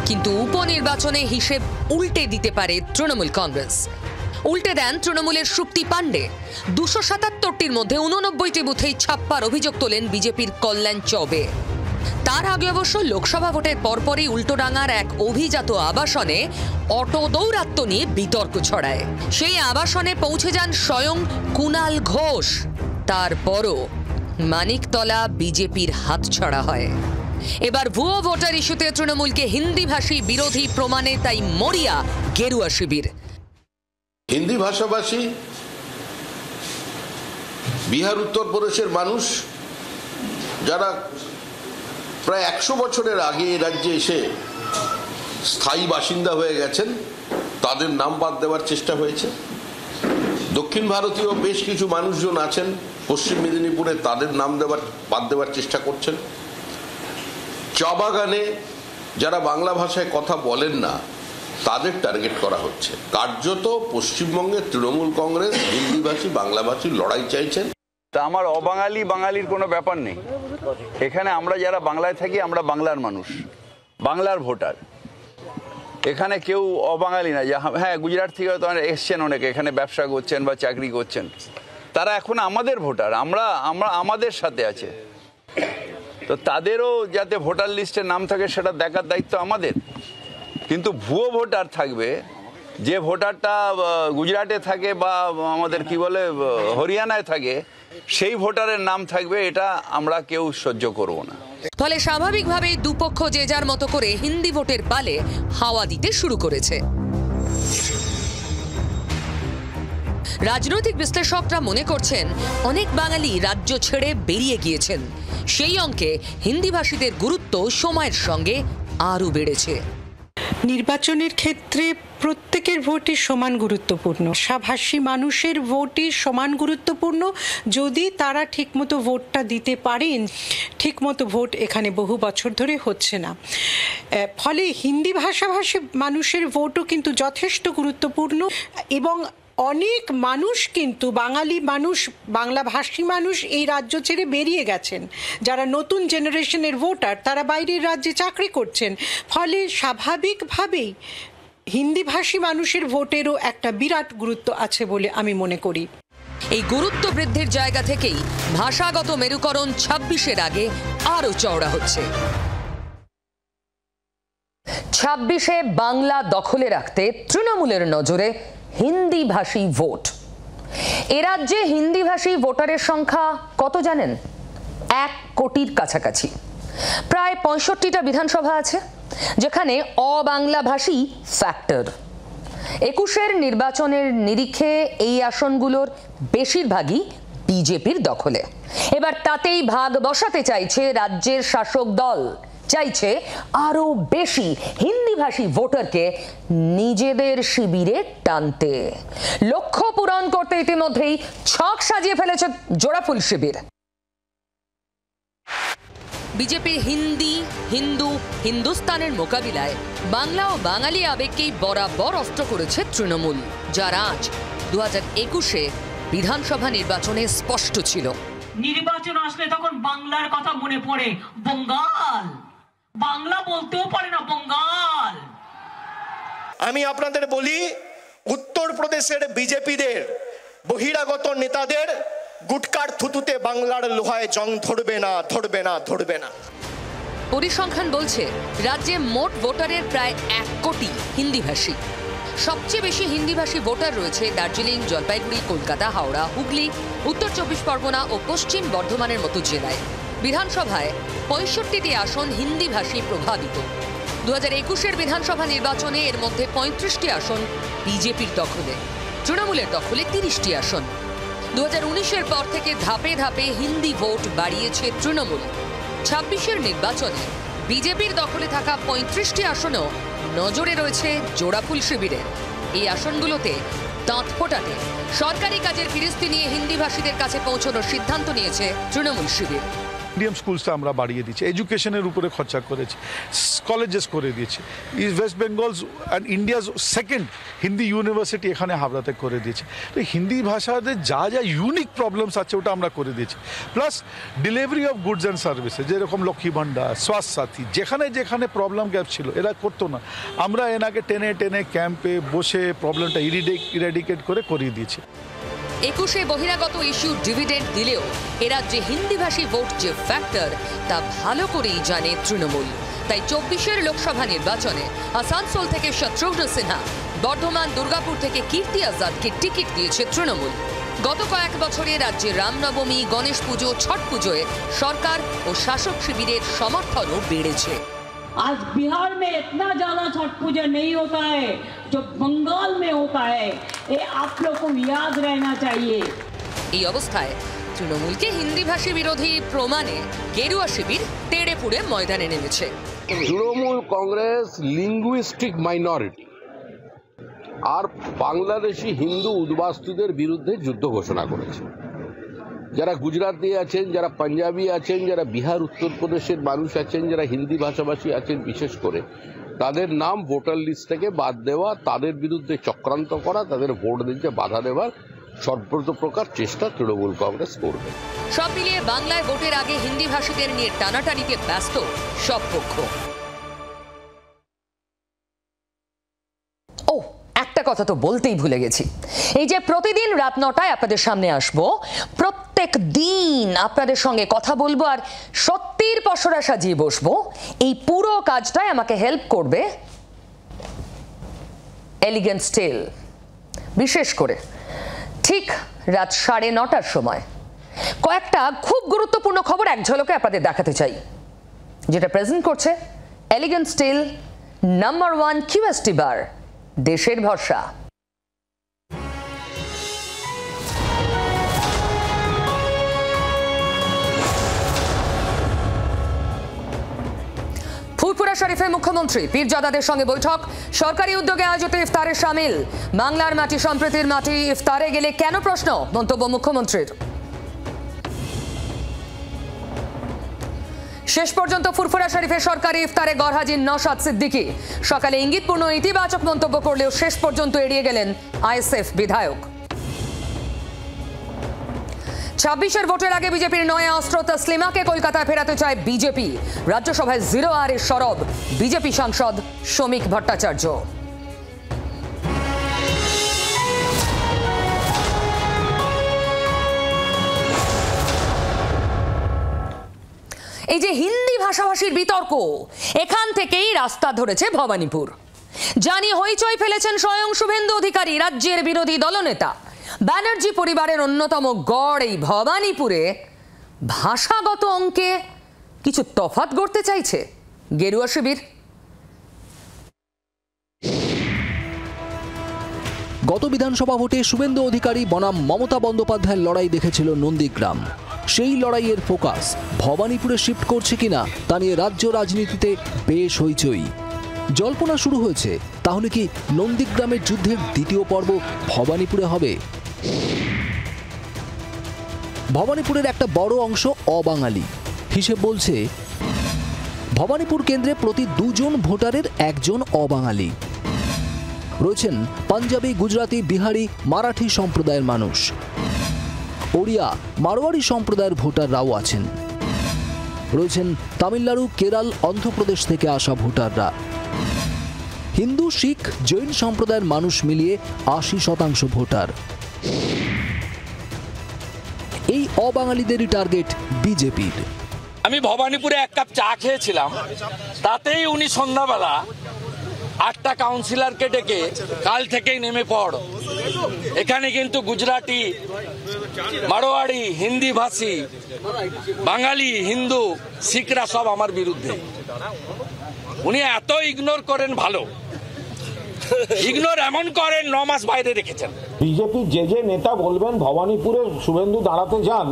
কিন্তু উপনির্বাচনে হিসেব উল্টে দিতে পারে তৃণমূল কংগ্রেস। উল্টে দেন তৃণমূলের সুপ্তি পাণ্ডে। 277টির মধ্যে 89টি বুথেই ছাপ্পার অভিযোগ তোলেন বিজেপির কল্যাণ চৌবে। তার আগে অবশ্য লোকসভা ভোটের পরপরই উল্টোডাঙ্গার এক অভিজাত আবাসনে অটো দৌরাত্ম্য নিয়ে বিতর্ক ছড়ায়। সেই আবাসনে পৌঁছে যান স্বয়ং কুণাল ঘোষ। তারপরও মানিকতলা বিজেপির হাতছাড়া হয়। এবার ভুয়ো ভোটার ইস্যুতে তৃণমূলকে হিন্দি ভাষী বিরোধী প্রমাণে তাই মরিয়া গেরুয়া শিবির। হিন্দি ভাষাভাষী বিহার উত্তরপ্রদেশের মানুষ যারা প্রায় 100 বছরের আগে এই রাজ্যে এসে স্থায়ী বাসিন্দা হয়ে গেছেন, তাদের নাম বাদ দেওয়ার চেষ্টা হয়েছে। দক্ষিণ ভারতীয় বেশ কিছু মানুষজন আছেন পশ্চিম মেদিনীপুরে, তাদের নাম বাদ দেওয়ার চেষ্টা করছেন। চা বাগানে যারা বাংলা ভাষায় কথা বলেন না তাদের টার্গেট করা হচ্ছে। কার্যত পশ্চিমবঙ্গে তৃণমূল কংগ্রেস হিন্দিভাষী বাংলাভাষীর লড়াই চাইছেন। তা আমার অবাঙালি বাঙালির কোনো ব্যাপার নেই। এখানে আমরা যারা বাংলায় থাকি আমরা বাংলার মানুষ, বাংলার ভোটার। এখানে কেউ অবাঙালি না। হ্যাঁ, গুজরাট থেকে তো এসছেন অনেকে, এখানে ব্যবসা করছেন বা চাকরি করছেন, তারা এখন আমাদের ভোটার, আমরা আমাদের সাথে আছে। তো তাদেরও যাতে ভোটার লিস্টে নাম থাকে সেটা দেখার দায়িত্ব আমাদের। কিন্তু ভুয়ো ভোটার থাকবে, যে ভোটারটা গুজরাটে থাকে বা আমাদের কি বলে হরিয়ানায় থাকে, সেই ভোটারের নাম থাকবে, এটা আমরা কেউ সহ্য করব না। ফলে স্বাভাবিকভাবেই দুপক্ষ যে যার মতো করে হিন্দি ভোটের পালে হাওয়া দিতে শুরু করেছে। রাজনৈতিক বিশ্লেষকরা মনে করছেন অনেক বাঙালি রাজ্য ছেড়ে বেরিয়ে গিয়েছেন, সেই অঙ্কে হিন্দিভাষীদের গুরুত্ব সময়ের সঙ্গে আরও বেড়েছে। নির্বাচনের ক্ষেত্রে প্রত্যেকের ভোটই সমান গুরুত্বপূর্ণ, ভাষাভাষী মানুষের ভোটই সমান গুরুত্বপূর্ণ। যদি তারা ঠিকমতো ভোটটা দিতে পারেন, ঠিকমতো ভোট এখানে বহু বছর ধরে হচ্ছে না। ফলে হিন্দি ভাষাভাষী মানুষের ভোটও কিন্তু যথেষ্ট গুরুত্বপূর্ণ। এবং অনেক মানুষ কিন্তু বাঙালি মানুষ, বাংলাভাষী মানুষ এই রাজ্য ছেড়ে বেরিয়ে গেছেন। যারা নতুন জেনারেশনের ভোটার তারা বাইরের রাজ্যে চাকরি করছেন। ফলে স্বাভাবিকভাবেই হিন্দিভাষী মানুষের ভোটেরও একটা বিরাট গুরুত্ব আছে বলে আমি মনে করি। এই গুরুত্ব বৃদ্ধির জায়গা থেকেই ভাষাগত মেরুকরণ 26-এর আগে আরও চওড়া হচ্ছে। 26-এ বাংলা দখলে রাখতে তৃণমূলের নজরে হিন্দিভাষী ভোট। এ রাজ্যে হিন্দিভাষী ভোটারের সংখ্যা কত জানেন? 1 কোটির কাছাকাছি। প্রায় 65টা বিধানসভা আছে, যেখানে অবাংলাভাষী ফ্যাক্টর। 21-এর নির্বাচনের নিরিখে এই আসনগুলোর বেশিরভাগই বিজেপির দখলে। এবার তাতেই ভাগ বসাতে চাইছে রাজ্যের শাসক দল, চাইছে আরো বেশি হিন্দিভাষী ভোটারকে নিজেদের শিবিরে টানতে। লক্ষ্য পূরণ করতে ইতিমধ্যেই ছক সাজিয়ে ফেলেছে জোড়াফুল শিবির। বিজেপির হিন্দি, হিন্দু, হিন্দুস্তানের মোকাবিলায় বাংলা ও বাঙালি আবেগকেই বরাবর অস্ত্র করেছে তৃণমূল, যার আজ 2021-এ বিধানসভা নির্বাচনে স্পষ্ট ছিল। নির্বাচন আসলে তখন বাংলার কথা মনে পড়ে। বঙ্গাল, বাংলা বলতেও পারে না, বঙ্গাল। আমি আপনাদের বলি, উত্তরপ্রদেশের বিজেপিদের বহিরাগত নেতাদের গুটকার থুতুতে বাংলার লোহায় জং ধরবে না, ধরবে না, ধরবে না। পরিসংখ্যান বলছে রাজ্যে মোট ভোটারের প্রায় 1 কোটি হিন্দিভাষী। সবচেয়ে বেশি হিন্দিভাষী ভোটার রয়েছে দার্জিলিং, জলপাইগুড়ি, কলকাতা, হাওড়া, হুগলি, উত্তর 24 পরগনা ও পশ্চিম বর্ধমানের মতো জেলায়। বিধানসভায় 65টি আসন হিন্দিভাষী প্রভাবিত। 2021-এর বিধানসভা নির্বাচনে এর মধ্যে 35টি আসন বিজেপির দখলে, তৃণমূলের দখলে 30টি আসন। 2019-এর পর থেকে ধাপে ধাপে হিন্দি ভোট বাড়িয়েছে তৃণমূল। 26-এর নির্বাচনে বিজেপির দখলে থাকা 35টি আসনও নজরে রয়েছে জোড়াফুল শিবিরের। এই আসনগুলোতে দাঁত ফোটাতে সরকারি কাজের ফিরিস্তি নিয়ে হিন্দিভাষীদের কাছে পৌঁছানোর সিদ্ধান্ত নিয়েছে তৃণমূল শিবির। মিডিয়াম স্কুলসটা আমরা বাড়িয়ে দিচ্ছি, এডুকেশনের উপরে খরচা করেছি, কলেজেস করে দিয়েছি। West Bengal's and India's 2nd Hindi university এখানে হাবড়াতে করে দিয়েছি। তো হিন্দি ভাষাতে যা যা ইউনিক প্রবলেমস আছে ওটা আমরা করে দিয়েছি। Plus delivery of goods and services, যেরকম লক্ষ্মী ভাণ্ডার, স্বাস্থ্য সাথী, যেখানে যেখানে প্রবলেম গ্যাপ ছিল এরা করতো না, আমরা এনাকে টেনে টেনে ক্যাম্পে বসে প্রবলেমটা ইরেডিকেট করে করিয়ে দিয়েছি। 21-এ বহিরাগত ইস্যু ডিভিডেন্ড দিলেও এ রাজ্যে হিন্দিভাষী ভোট যে ফ্যাক্টর তা ভালো করেই জানে তৃণমূল। তাই 24-এর লোকসভা নির্বাচনে আসানসোল থেকে শত্রুঘ্ন সিনহা বর্ধমান দুর্গাপুর থেকে কীর্তি আজাদকে টিকিট দিয়েছে তৃণমূল। গত কয়েক বছরে রাজ্যে রামনবমী, গণেশ পুজো, ছট পুজোয় সরকার ও শাসক শিবিরের সমর্থনও বেড়েছে। आज बिहार में इतना ज्यादा छठ पूजा नहीं होता है जो बंगाल में होता है, ये आप लोग को याद रहना चाहिए। এই অবস্থায় তৃণমূলকে হিন্দিভাষী বিরোধী প্রমাণে গেরুয়া শিবির তেড়ে ফুড়ে ময়দানে নেমেছে। তৃণমূল কংগ্রেস লিঙ্গুইস্টিক মাইনরিটি আর বাংলাদেশি হিন্দু উদ্বাস্তুদের বিরুদ্ধে যুদ্ধ ঘোষণা করেছে। যারা গুজরাটি আছেন, যারা পাঞ্জাবি আছেন, যারা বিহার উত্তরপ্রদেশের মানুষ আছেন, যারা হিন্দি ভাষাভাষী আছেন, বিশেষ করে তাদের নাম ভোটার লিস্ট থেকে বাদ দেওয়া, তাদের বিরুদ্ধে চক্রান্ত করা, তাদের ভোট দিতে বাধা দেওয়ার সর্বত প্রকার চেষ্টা তৃণমূল কংগ্রেস করবে। সব মিলিয়ে বাংলায় ভোটের আগে হিন্দি ভাষীদের নিয়ে টানাটানিতে ব্যস্ত সব পক্ষ। ও, একটা কথা তো বলতেই ভুলে গেছি, এই যে প্রতিদিন রাত 9টায় আপনাদের সামনে আসবো, প্রত্যেক দিন আপনাদের সঙ্গে কথা বলবো আর সত্যির পসরা সাজিয়ে বসবো, এই পুরো কাজটাই আমাকে হেল্প করবে এলিগেন্ট স্টিল। বিশেষ করে ঠিক রাত 9:30টার সময় কয়েকটা খুব গুরুত্বপূর্ণ খবর এক ঝলকে আপনাদের দেখাতে চাই, যেটা প্রেজেন্ট করছে এলিগেন্ট স্টিল নাম্বার 1 QST বার, দেশের ভরসা। ফুরফুরা শরীফে মুখ্যমন্ত্রী পীরজাদাদের সঙ্গে বৈঠক, সরকারি উদ্যোগে আয়োজিত ইফতারে শামিল। বাংলার মাটি সম্প্রীতির মাটি, ইফতারে গেলে কেন প্রশ্ন, মন্তব্য মুখ্যমন্ত্রীর। শেষ পর্যন্ত ফুরফুরা শরীফে সরকারি ইফতারে গরহাজির নওশাদ সিদ্দিকী। সকালে ইঙ্গিতপূর্ণ ইতিবাচক মন্তব্য করলেও শেষ পর্যন্ত এড়িয়ে গেলেন আইএসএফ বিধায়ক। 26-এর ভোটের আগে বিজেপির নয়া অস্ত্র তসলিমাকে কলকাতায় ফেরাতে চায় বিজেপি। রাজ্যসভায় 0 এর সরব বিজেপি সাংসদ শ্রমিক ভট্টাচার্য। এই যে হিন্দি ভাষাভাষীর বিতর্ক, এখান থেকেই রাস্তা ধরেছে ভবানীপুর। জানি হইচই ফেলেছেন স্বয়ং শুভেন্দু অধিকারী, রাজ্যের বিরোধী দলনেতা। ব্যানার্জি পরিবারের অন্যতম গড় এই ভবানীপুরে ভাষাগত অঙ্কে কিছু তফাৎ গড়তে চাইছে গেরুয়া শিবির। গত বিধানসভা ভোটে শুভেন্দু অধিকারী বনাম মমতা বন্দ্যোপাধ্যায়ের লড়াই দেখেছিল নন্দীগ্রাম। সেই লড়াইয়ের ফোকাস ভবানীপুরে শিফট করছে কিনা তা নিয়ে রাজ্য রাজনীতিতে বেশ হইচই। জল্পনা শুরু হয়েছে, তাহলে কি নন্দীগ্রামের যুদ্ধের দ্বিতীয় পর্ব ভবানীপুরে হবে? ভবানীপুরের একটা বড় অংশ অবাঙালি। হিসেব বলছে ভবানীপুর কেন্দ্রে প্রতি 2 জন ভোটারের 1 জন অবাঙালি। রয়েছেন পাঞ্জাবি, গুজরাটি, বিহারি, মারাঠি সম্প্রদায়ের মানুষ। ওড়িয়া, মারোয়াড়ি সম্প্রদায়ের ভোটাররাও আছেন। রয়েছেন তামিলনাড়ু, কেরল, অন্ধ্রপ্রদেশ থেকে আসা ভোটাররা। হিন্দু, শিখ, জৈন সম্প্রদায়ের মানুষ মিলিয়ে 80% ভোটার। এই অবাঙালিদেরই টার্গেট বিজেপির। আমি ভবানীপুরে 1 কাপ চা খেয়েছিলাম, তাতেই উনি সন্ধ্যাবেলা 8টা কাউন্সিলরকে ডেকে কাল থেকেই নেমে পড়, এখানে কিন্তু গুজরাটি, মারোয়াড়ি, হিন্দি ভাষী, বাঙালি, হিন্দু, শিখরা সব আমার বিরুদ্ধে। উনি এত ইগনোর করেন, ভালো ইগনোর এমন করেন 9 মাস বাইরে রেখেছেন। বিজেপির যে নেতা বলবেন ভবানীপুরে শুভেন্দু দাঁড়াতে যান,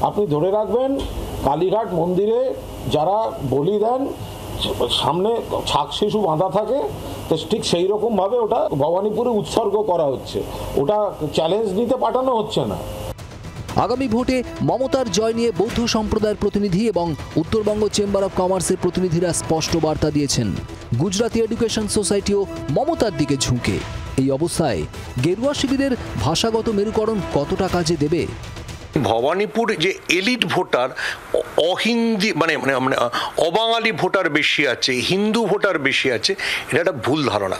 আপনি ধরে রাখবেন কালীঘাট মন্দিরে যারা বলি দেন সামনে ছাক শিশু বাঁধা থাকে, তো ঠিক সেই রকমভাবে ওটা ভবানীপুরে উৎসর্গ করা হচ্ছে, ওটা চ্যালেঞ্জ নিতে পাঠানো হচ্ছে না। আগামী ভোটে মমতার জয় নিয়ে বৌদ্ধ সম্প্রদায়ের প্রতিনিধি এবং উত্তরবঙ্গ চেম্বার অব কমার্সের প্রতিনিধিরা স্পষ্ট বার্তা দিয়েছেন। গুজরাটি এডুকেশন সোসাইটিও মমতার দিকে ঝুঁকে। এই অবস্থায় গেরুয়া শিবিরের ভাষাগত মেরুকরণ কতটা কাজে দেবে? ভবানীপুর যে এলিট ভোটার অহিন্দি মানে মানে অবাঙালি ভোটার বেশি আছে, হিন্দু ভোটার বেশি আছে, এটা একটা ভুল ধারণা।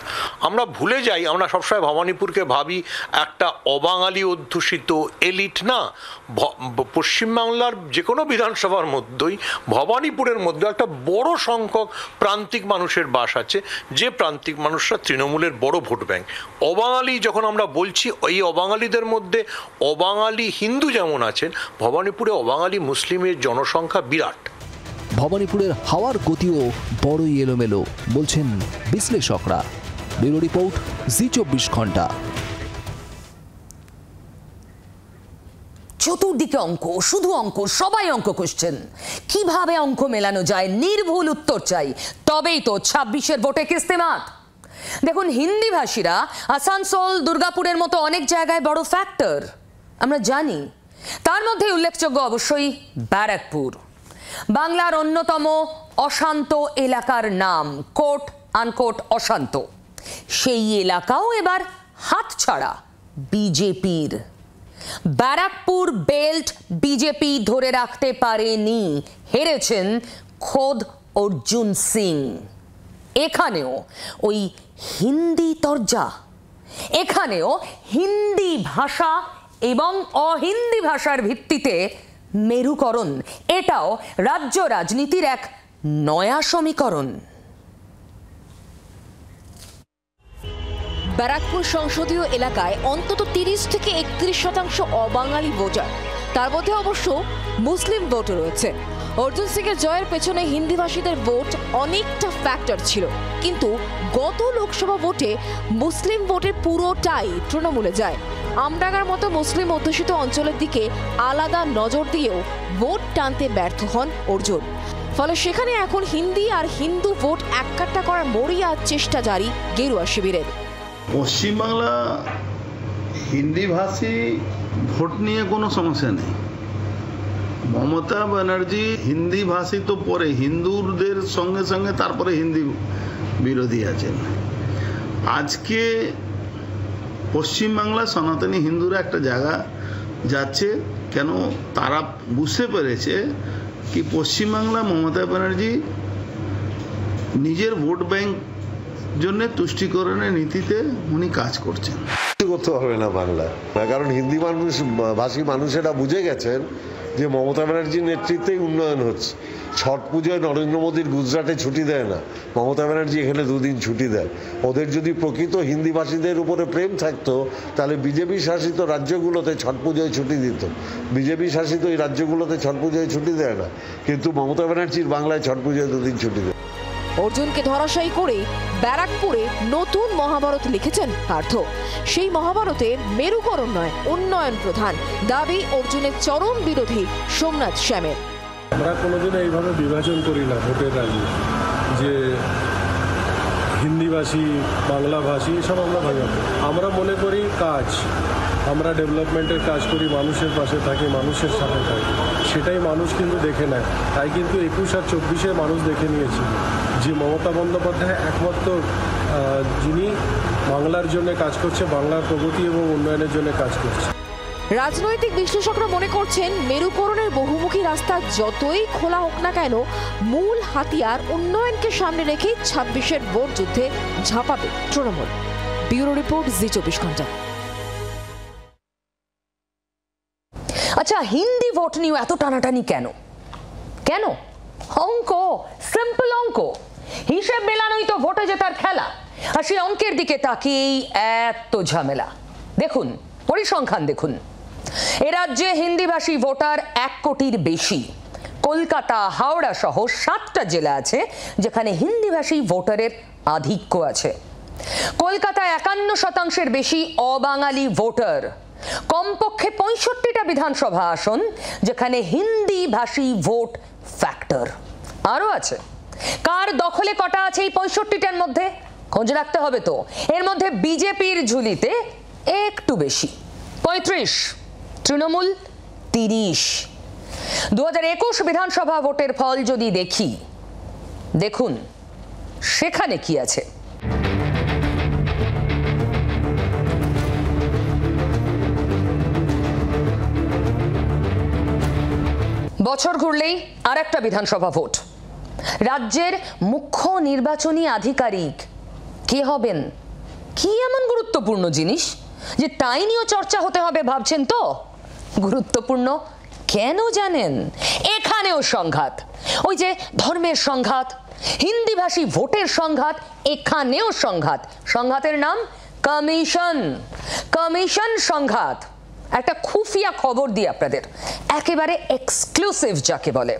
আমরা ভুলে যাই, আমরা সবসময় ভবানীপুরকে ভাবি একটা অবাঙালি অধ্যুষিত এলিট না। পশ্চিমবাংলার যে কোনো বিধানসভার মধ্যেই ভবানীপুরের মধ্যে একটা বড় সংখ্যক প্রান্তিক মানুষের বাস আছে, যে প্রান্তিক মানুষরা তৃণমূলের বড় ভোট ব্যাংক। অবাঙালি যখন আমরা বলছি, এই অবাঙালিদের মধ্যে অবাঙালি হিন্দু যেমন আছেন, ভবানীপুরে অবাঙালি মুসলিমের জনসংখ্যা বিরাট। ভবানীপুরের হাওয়ার গতিও বড়ই এলোমেলো বলছেন বিশ্লেষকরা। ব্যুরো রিপোর্ট, জি24 ঘন্টা। চতুর্দিকে অঙ্ক, শুধু অঙ্ক, সবাই অঙ্ক কোশ্চেন। কিভাবে অঙ্ক মেলানো যায়? নির্ভুল উত্তর চাই, তবেই তো 26-এর ভোটে কিস্তিমাত। দেখুন, হিন্দি ভাষীরা আসানসোল, দুর্গাপুরের মতো অনেক জায়গায় বড় ফ্যাক্টর, আমরা জানি। তার মধ্যে উল্লেখযোগ্য অবশ্যই ব্যারাকপুর, বাংলার অন্যতম অশান্ত এলাকার নাম, কোট আনকোট অশান্ত। সেই এলাকাও এবার হাতছাড়া বিজেপির। ব্যারাকপুর বেল্ট বিজেপি ধরে রাখতে পারেনি, হেরেছেন খোদ অর্জুন সিং। এখানেও ওই হিন্দি তরজা, এখানেও হিন্দি ভাষা এবং অহিন্দি ভাষার ভিত্তিতে মেরুকরণ। এটাও রাজ্য রাজনীতির এক নয়া সমীকরণ। ব্যারাকপুর সংসদীয় এলাকায় অন্তত 30 থেকে 31% অবাঙালি ভোটার, তার মধ্যে অবশ্য মুসলিম ভোটও রয়েছে। অর্জুন সিংয়ের জয়ের পেছনে হিন্দিভাষীদের ভোট অনেকটা ফ্যাক্টর ছিল, কিন্তু গত লোকসভা ভোটে মুসলিম ভোটের পুরোটাই তৃণমূলে যায়। আমডাঙ্গার মতো মুসলিম অধ্যুষিত অঞ্চলের দিকে আলাদা নজর দিয়েও ভোট টানতে ব্যর্থ হন অর্জুন। ফলে সেখানে এখন হিন্দি আর হিন্দু ভোট এককাট্টা করার মরিয়া চেষ্টা জারি গেরুয়া শিবিরের। পশ্চিমবাংলা হিন্দিভাষী ভোট নিয়ে কোনো সমস্যা নেই। মমতা ব্যানার্জি হিন্দি ভাষী তো পরে, হিন্দুদের সঙ্গে সঙ্গে তারপরে হিন্দি বিরোধী আছেন। আজকে পশ্চিমবাংলা সনাতনী হিন্দুরা একটা জায়গা যাচ্ছে, কেন তারা বুঝতে পেরেছে কি পশ্চিমবাংলা মমতা ব্যানার্জি নিজের ভোট ব্যাংক জন্য তুষ্টিকরণের নীতিতে উনি কাজ করছেন। করতে হবে না বাংলা, কারণ হিন্দি ভাষী মানুষেরা বুঝে গেছেন যে মমতা ব্যানার্জির নেতৃত্বেই উন্নয়ন হচ্ছে। ছট পুজোয় নরেন্দ্র মোদীর গুজরাটে ছুটি দেয় না, মমতা ব্যানার্জি এখানে 2 দিন ছুটি দেয়। ওদের যদি প্রকৃত হিন্দি ভাষীদের উপরে প্রেম থাকতো, তাহলে বিজেপি শাসিত রাজ্যগুলোতে ছট পুজোয় ছুটি দিত। বিজেপি শাসিত এই রাজ্যগুলোতে ছট পুজোয় ছুটি দেয় না, কিন্তু মমতা ব্যানার্জির বাংলায় ছট পুজোয় 2 দিন ছুটি দেয়। অর্জুনকে ধরাশায়ী করে ব্যারাকপুরে নতুন মহাভারত লিখেছেন পার্থ। সেই মহাভারতে মেরুকরণ নয়, উন্নয়ন প্রধান দাবি অর্জুনের চরম বিরোধী সোমনাথ শ্যামের। আমরা কোনোদিন এইভাবে বিভাজন করি না ভোটের আগে, যে হিন্দিভাষী বাংলাভাষী এসব আমরা ভাবি। আমরা মনে করি কাজ, আমরা ডেভেলপমেন্টের কাজ করি, মানুষের পাশে থাকি, মানুষের সাথে থাকি, সেটাই মানুষ কিন্তু দেখে নেয়। তাই কিন্তু 21 আর 24-এ মানুষ দেখে নিয়েছিল যে মমতা বন্দ্যোপাধ্যায় একমাত্র যিনি বাংলার জন্য কাজ করছে, বাংলার প্রগতি এবং উন্নয়নের জন্য কাজ করছে। রাজনৈতিক বিশ্লেষকরা মনে করছেন মেরুকরণের বহুমুখী রাস্তা যতই খোলা হোক না কেন, মূল হাতিয়ার উন্নয়নকে সামনে রেখে 26-এর ভোট যুদ্ধে ঝাঁপাবে তৃণমূল। ব্যুরো রিপোর্ট, জি24 ঘন্টা। আচ্ছা, হিন্দি ভোট নিয়ে এত টানাটানি কেন? কেন? অঙ্ক, সিম্পল অঙ্ক, হিসেব মেলানোই তো ভোটে জেতার খেলা। আর সেই অঙ্কের দিকে তাকিয়েই এত ঝামেলা। দেখুন পরিসংখ্যান, দেখুন এ রাজ্যে হিন্দিভাষী ভোটার 1 কোটির বেশি। কলকাতা, হাওড়া সহ 7টা জেলা আছে যেখানে হিন্দিভাষী ভোটারের আধিক্য আছে। কলকাতায় 51% বেশি অবাঙালি ভোটার। কমপক্ষে 65টা বিধানসভা আসন যেখানে হিন্দি ভাষী ভোট ফ্যাক্টর। আরো আছে, কার দখলে কটা আছে এই 65টার মধ্যে খোঁজ রাখতে হবে তো। এর মধ্যে বিজেপির ঝুলিতে একটু বেশি, 35, তৃণমূল 30। 2021 বিধানসভা ভোটের ফল যদি দেখি, দেখুন সেখানে কি আছে। বছর ঘুরলেই আর একটা বিধানসভা ভোট। রাজ্যের মুখ্য নির্বাচনী আধিকারিক কে হবেন? কি এমন গুরুত্বপূর্ণ জিনিস যে তাই নিয়েও চর্চা হতে হবে ভাবছেন তো? গুরুত্বপূর্ণ কেন জানেন? এখানেও সংঘাত, ওই যে ধর্মের সংঘাত, হিন্দিভাষী ভোটের সংঘাত, এখানেও সংঘাত। সংঘাতের নাম কমিশন। কমিশন সংঘাত। একটা খুফিয়া খবর দিই আপনাদের, একেবারে এক্সক্লুসিভ যাকে বলে।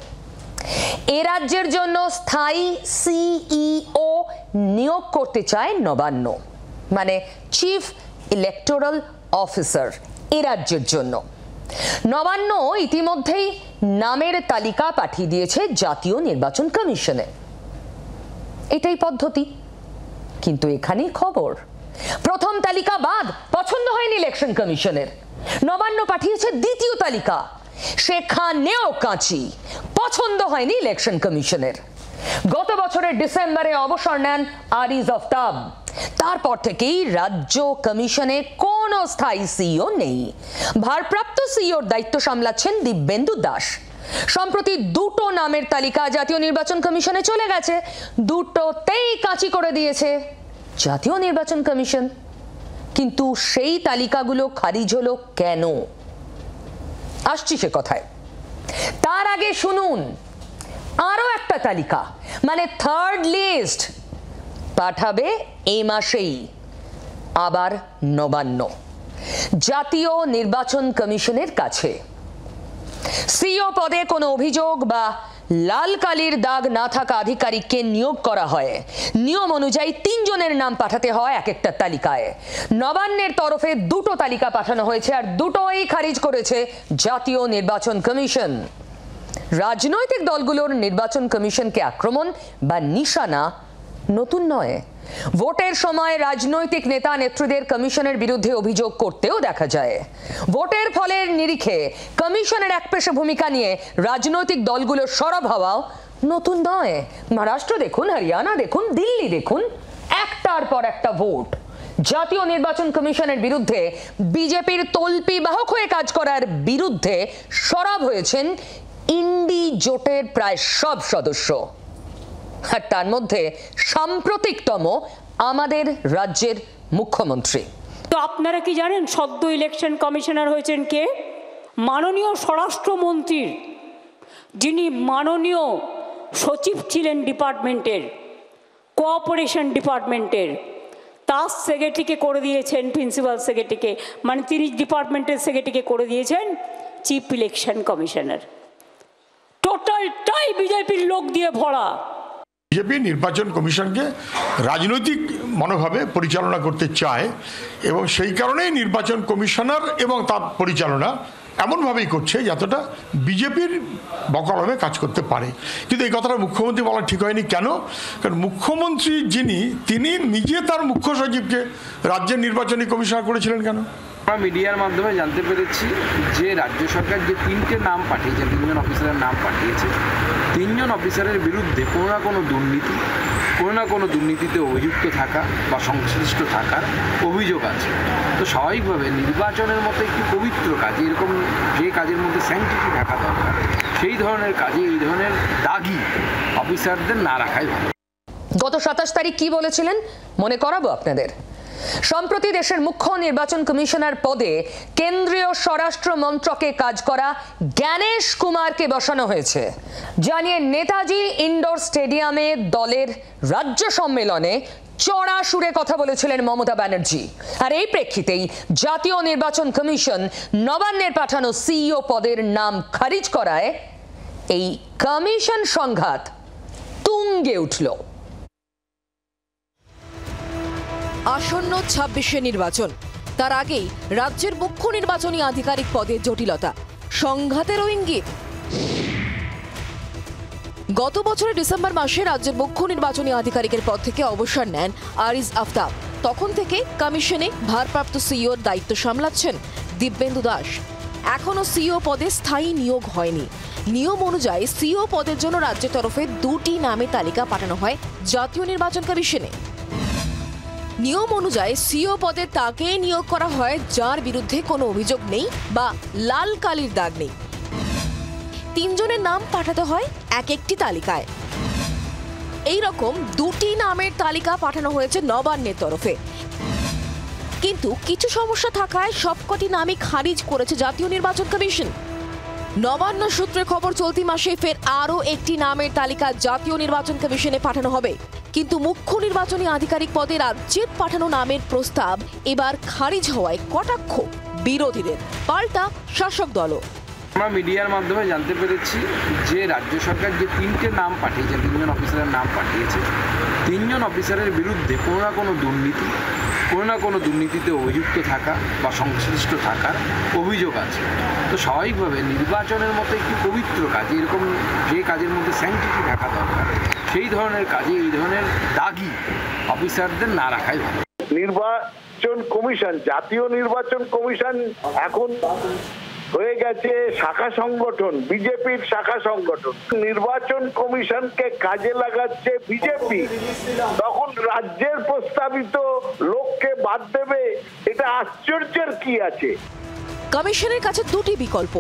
এ রাজ্যের জন্য স্থায়ী সিইও নিয়োগ করতে চায় নবান্ন, মানে চিফ ইলেকটোরাল অফিসার এ রাজ্যের জন্য। নবান্ন ইতিমধ্যেই নামের তালিকা পাঠিয়ে দিয়েছে জাতীয় নির্বাচন কমিশনে। এটাই পদ্ধতি, কিন্তু এখানেই খবর, প্রথম তালিকা বাদ, পছন্দ হয়নি ইলেকশন কমিশনের। নবান্ন পাঠিয়েছে দ্বিতীয় তালিকা, সেখানেও কাঁচি, পছন্দ হয়নি ইলেকশন কমিশনের। গত বছরের ডিসেম্বরে অবসর নেন আরিজ আফতাব। তারপর থেকেই রাজ্য কমিশনে কোনো স্থায়ী সিইও নেই। ভারপ্রাপ্ত সিইওর দায়িত্ব সামলাচ্ছেন দিব্যেন্দু দাস। সম্প্রতি দুটো নামের তালিকা জাতীয় নির্বাচন কমিশনে চলে গেছে, দুটোতেই কাঁচি করে দিয়েছে জাতীয় নির্বাচন কমিশন। কিন্তু সেই তালিকাগুলো খারিজ হলো কেন? আসছি সে কথায়। তার আগে শুনুন, আরো একটা তালিকা, মানে থার্ড লিস্ট পাঠাবে এই মাসেই আবার নবান্ন জাতীয় নির্বাচন কমিশনের কাছে। সিইও পদে কোনো অভিযোগ বা লাল কালির দাগ না থাকা আধিকারিককে নিয়োগ করা হয়। নিয়ম অনুযায়ী 3 জনের নাম পাঠাতে হয় এক একটা তালিকায়। নবান্নের তরফে দুটো তালিকা পাঠানো হয়েছে, আর দুটোই খারিজ করেছে জাতীয় নির্বাচন কমিশন। রাজনৈতিক দলগুলোর নির্বাচন কমিশনকে আক্রমণ বা নিশানা নতুন নয়। ভোটের সময় রাজনৈতিক নেতা নেত্রীদের কমিশনের বিরুদ্ধে অভিযোগ করতেও দেখা যায়। ভোটের ফলের নিরিখে কমিশনের একপেশে ভূমিকা নিয়ে রাজনৈতিক দলগুলোর সরব হওয়াও নতুন নয়। মহারাষ্ট্র দেখুন, হরিয়ানা দেখুন, দিল্লি দেখুন, একটার পর একটা ভোট। জাতীয় নির্বাচন কমিশনের বিরুদ্ধে বিজেপির তল্পি বাহক হয়ে কাজ করার বিরুদ্ধে সরব হয়েছেন ইন্ডি জোটের প্রায় সব সদস্য, আর তার মধ্যে সাম্প্রতিকতম আমাদের রাজ্যের মুখ্যমন্ত্রী। তো আপনারা কি জানেন সদ্য ইলেকশন কমিশনার হয়েছেন কে? মাননীয় স্বরাষ্ট্রমন্ত্রীর, যিনি মাননীয় সচিব ছিলেন ডিপার্টমেন্টের, কোঅপারেশন ডিপার্টমেন্টের, তার সেক্রেটারিকে করে দিয়েছেন, প্রিন্সিপাল সেক্রেটারিকে, মানে তিনি ডিপার্টমেন্টের সেক্রেটারিকে করে দিয়েছেন চিফ ইলেকশন কমিশনার। টোটালটাই বিজেপির লোক দিয়ে ভরা। বিজেপি নির্বাচন কমিশনকে রাজনৈতিক মনোভাবে পরিচালনা করতে চায়, এবং সেই কারণেই নির্বাচন কমিশনার এবং তার পরিচালনা এমনভাবেই করছে যতটা বিজেপির বকলমে কাজ করতে পারে। কিন্তু এই কথাটা মুখ্যমন্ত্রী বলা ঠিক হয়নি। কেন? কারণ মুখ্যমন্ত্রী তিনি নিজে তার মুখ্য সচিবকে রাজ্যের নির্বাচনী কমিশনার করেছিলেন। কেন? আমরা মিডিয়ার মাধ্যমে জানতে পেরেছি যে রাজ্য সরকার যে 3টে নাম পাঠিয়েছে, 3 জন অফিসারের নাম পাঠিয়েছে, 3 জন অফিসারের বিরুদ্ধে কোনো না কোনো দুর্নীতিতে অভিযুক্ত থাকা বা সংশ্লিষ্ট থাকার অভিযোগ আছে। তো স্বাভাবিকভাবে নির্বাচনের মতো একটি পবিত্র কাজ, এরকম যে কাজের মধ্যে স্যাংটিটি থাকা দরকার, সেই ধরনের কাজে এই ধরনের দাগি অফিসারদের না রাখাই ভালো। গত 27 তারিখ কি বলেছিলেন মনে করাবো আপনাদের। সম্প্রতি দেশের মুখ্য নির্বাচন কমিশনার পদে কেন্দ্রীয় স্বরাষ্ট্র মন্ত্রকে কাজ করা জ্ঞানেশ কুমারকে বসানো হয়েছে জানিয়ে নেতাজি ইনডোর স্টেডিয়ামে দলের রাজ্য সম্মেলনে চড়া সুরে কথা বলেছিলেন মমতা ব্যানার্জি। আর এই প্রেক্ষিতেই জাতীয় নির্বাচন কমিশন নবান্নের পাঠানো সিইও পদের নাম খারিজ করায় এই কমিশন সংঘাত তুঙ্গে উঠল। আসন্ন 26শে নির্বাচন, তার আগেই রাজ্যের মুখ্য নির্বাচনী আধিকারিক পদে জটিলতা, সংঘাতেরও ইঙ্গিত। গত বছরের ডিসেম্বর মাসে রাজ্যের মুখ্য নির্বাচনী আধিকারিকের পদ থেকে অবসর নেন আরিজ আফতাব। তখন থেকে কমিশনে ভারপ্রাপ্ত সিইওর দায়িত্ব সামলাচ্ছেন দিব্যেন্দু দাস। এখনও সিইও পদে স্থায়ী নিয়োগ হয়নি। নিয়ম অনুযায়ী সিইও পদের জন্য রাজ্যের তরফে 2টি নামের তালিকা পাঠানো হয় জাতীয় নির্বাচন কমিশনে। নিয়ম অনুযায়ী সিইও পদে তাকেই নিয়োগ করা হয় যার বিরুদ্ধে কোনো অভিযোগ নেই বা লাল কালির দাগ নেই। তিনজনের নাম পাঠাতে হয় এক একটি তালিকায়। এই রকম 2টি নামের তালিকা পাঠানো হয়েছে নবান্নের তরফে, কিন্তু কিছু সমস্যা থাকায় সবকটি নামই খারিজ করেছে জাতীয় নির্বাচন কমিশন। নবান্ন সূত্রে খবর, চলতি মাসে ফের আরও একটি নামের তালিকা জাতীয় নির্বাচন কমিশনে পাঠানো হবে, কিন্তু মুখ্য নির্বাচনী আধিকারিক পদে রাজ্যের পাঠানো নামের প্রস্তাব এবার খারিজ হওয়ায় কটাক্ষ বিরোধীদের, পাল্টা শাসক দলও। আমরা মিডিয়ার মাধ্যমে জানতে পেরেছি যে রাজ্য সরকার যে 3টে নাম পাঠিয়েছে, 3জন অফিসারের নাম পাঠিয়েছে, 3জন অফিসারের বিরুদ্ধে কোনো না কোনো দুর্নীতিতে অভিযুক্ত থাকা বা সংশ্লিষ্ট থাকার অভিযোগ আছে। তো স্বাভাবিকভাবে নির্বাচনের মতো একটি পবিত্র কাজ, এরকম যে কাজের মধ্যে স্যাংটিটি থাকা দরকার, সেই ধরনের কাজে এই ধরনের দাগি অফিসারদের না রাখাই ভালো। নির্বাচন কমিশন, জাতীয় নির্বাচন কমিশন এখন হয়ে গেছে শাখা সংগঠন, বিজেপির শাখা সংগঠন। নির্বাচন কমিশনকে কাজে লাগাচ্ছে বিজেপি, তখন রাজ্যের প্রস্তাবিত লোককে বাদ দেবে, এটা আশ্চর্যের কি আছে? কমিশনের কাছে 2টি বিকল্প।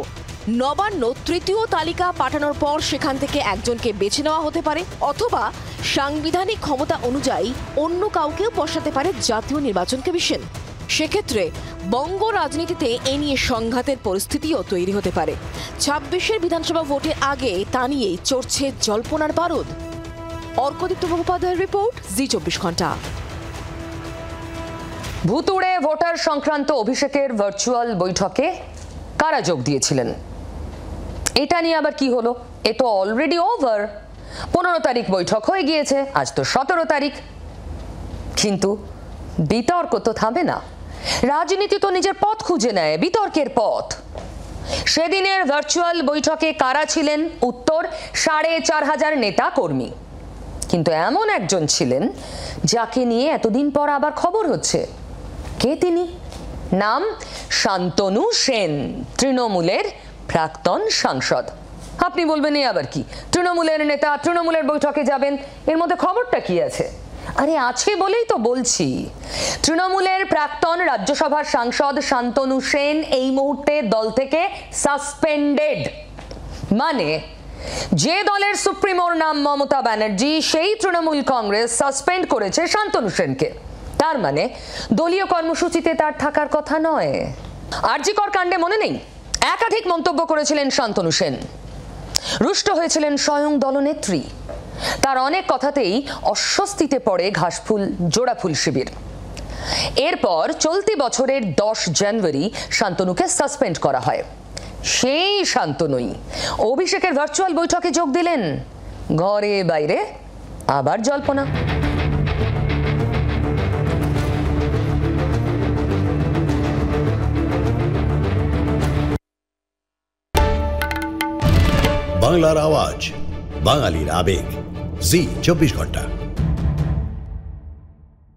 নবান্ন তৃতীয় তালিকা পাঠানোর পর সেখান থেকে একজনকে বেছে নেওয়া হতে পারে, অথবা সাংবিধানিক ক্ষমতা অনুযায়ী অন্য কাউকেও বসাতে পারে জাতীয় নির্বাচন কমিশন। সেক্ষেত্রে বঙ্গ রাজনীতিতে এ নিয়ে সংঘাতের পরিস্থিতিও তৈরি হতে পারে। 26-এর বিধানসভা ভোটের আগে তা নিয়েই চড়ছে জল্পনার বারুদ। অর্কদীপ্ত মুখোপাধ্যায়ের রিপোর্ট, জি24 ঘন্টা। ভুতুড়ে ভোটার সংক্রান্ত অভিষেকের ভার্চুয়াল বৈঠকে কারা যোগ দিয়েছিলেন? এটা নিয়ে আবার কি হলো? এ তো অলরেডি ওভার। 15 তারিখ বৈঠক হয়ে গিয়েছে, আজ তো 17 তারিখ। কিন্তু বিতর্ক তো থামে না। রাজনীতি তো নিজের পথ খুঁজে নেয়, বিতর্কের পথ। সেদিনের ভার্চুয়াল বৈঠকে কারা ছিলেন? উত্তর, 4500 নেতা কর্মী। কিন্তু এমন একজন ছিলেন যাকে নিয়ে এতদিন পর আবার খবর হচ্ছে। কে তিনি? নাম শান্তনু সেন, তৃণমূলের প্রাক্তন সাংসদ। আপনি বলবেন এই আবার কি? তৃণমূলের নেতা তৃণমূলের বৈঠকে যাবেন, এর মধ্যে খবরটা কি আছে? আরে আছে বলেই তো বলছি। তৃণমূলের প্রাক্তন রাজ্যসভার সাংসদ শান্তনু সেন এই মুহূর্তে দল থেকে সাসপেন্ডেড। মানে যে দলের সুপ্রিমোর নাম মমতা ব্যানার্জি, সেই তৃণমূল কংগ্রেস সাসপেন্ড করেছে শান্তনু সেনকে। তার মানে দলীয় কর্মসূচিতে তার থাকার কথা নয়। আরজি কর কাণ্ডে মনে নেই, একাধিক মন্তব্য করেছিলেন শান্তনু সেন। রুষ্ট হয়েছিলেন স্বয়ং দলনেত্রী। তার অনেক কথাতেই অস্বস্তিতে পড়ে ঘাসফুল জোড়াফুল শিবির। এরপর চলতি বছরের 10 জানুয়ারি শান্তনুকে সাসপেন্ড করা হয়। সেই শান্তনুই অভিষেকের ভার্চুয়াল বৈঠকে যোগ দিলেন। ঘরে বাইরে আবার জল্পনা। বাংলার আওয়াজ, বাঙালির আবেগ, জি24 ঘন্টা।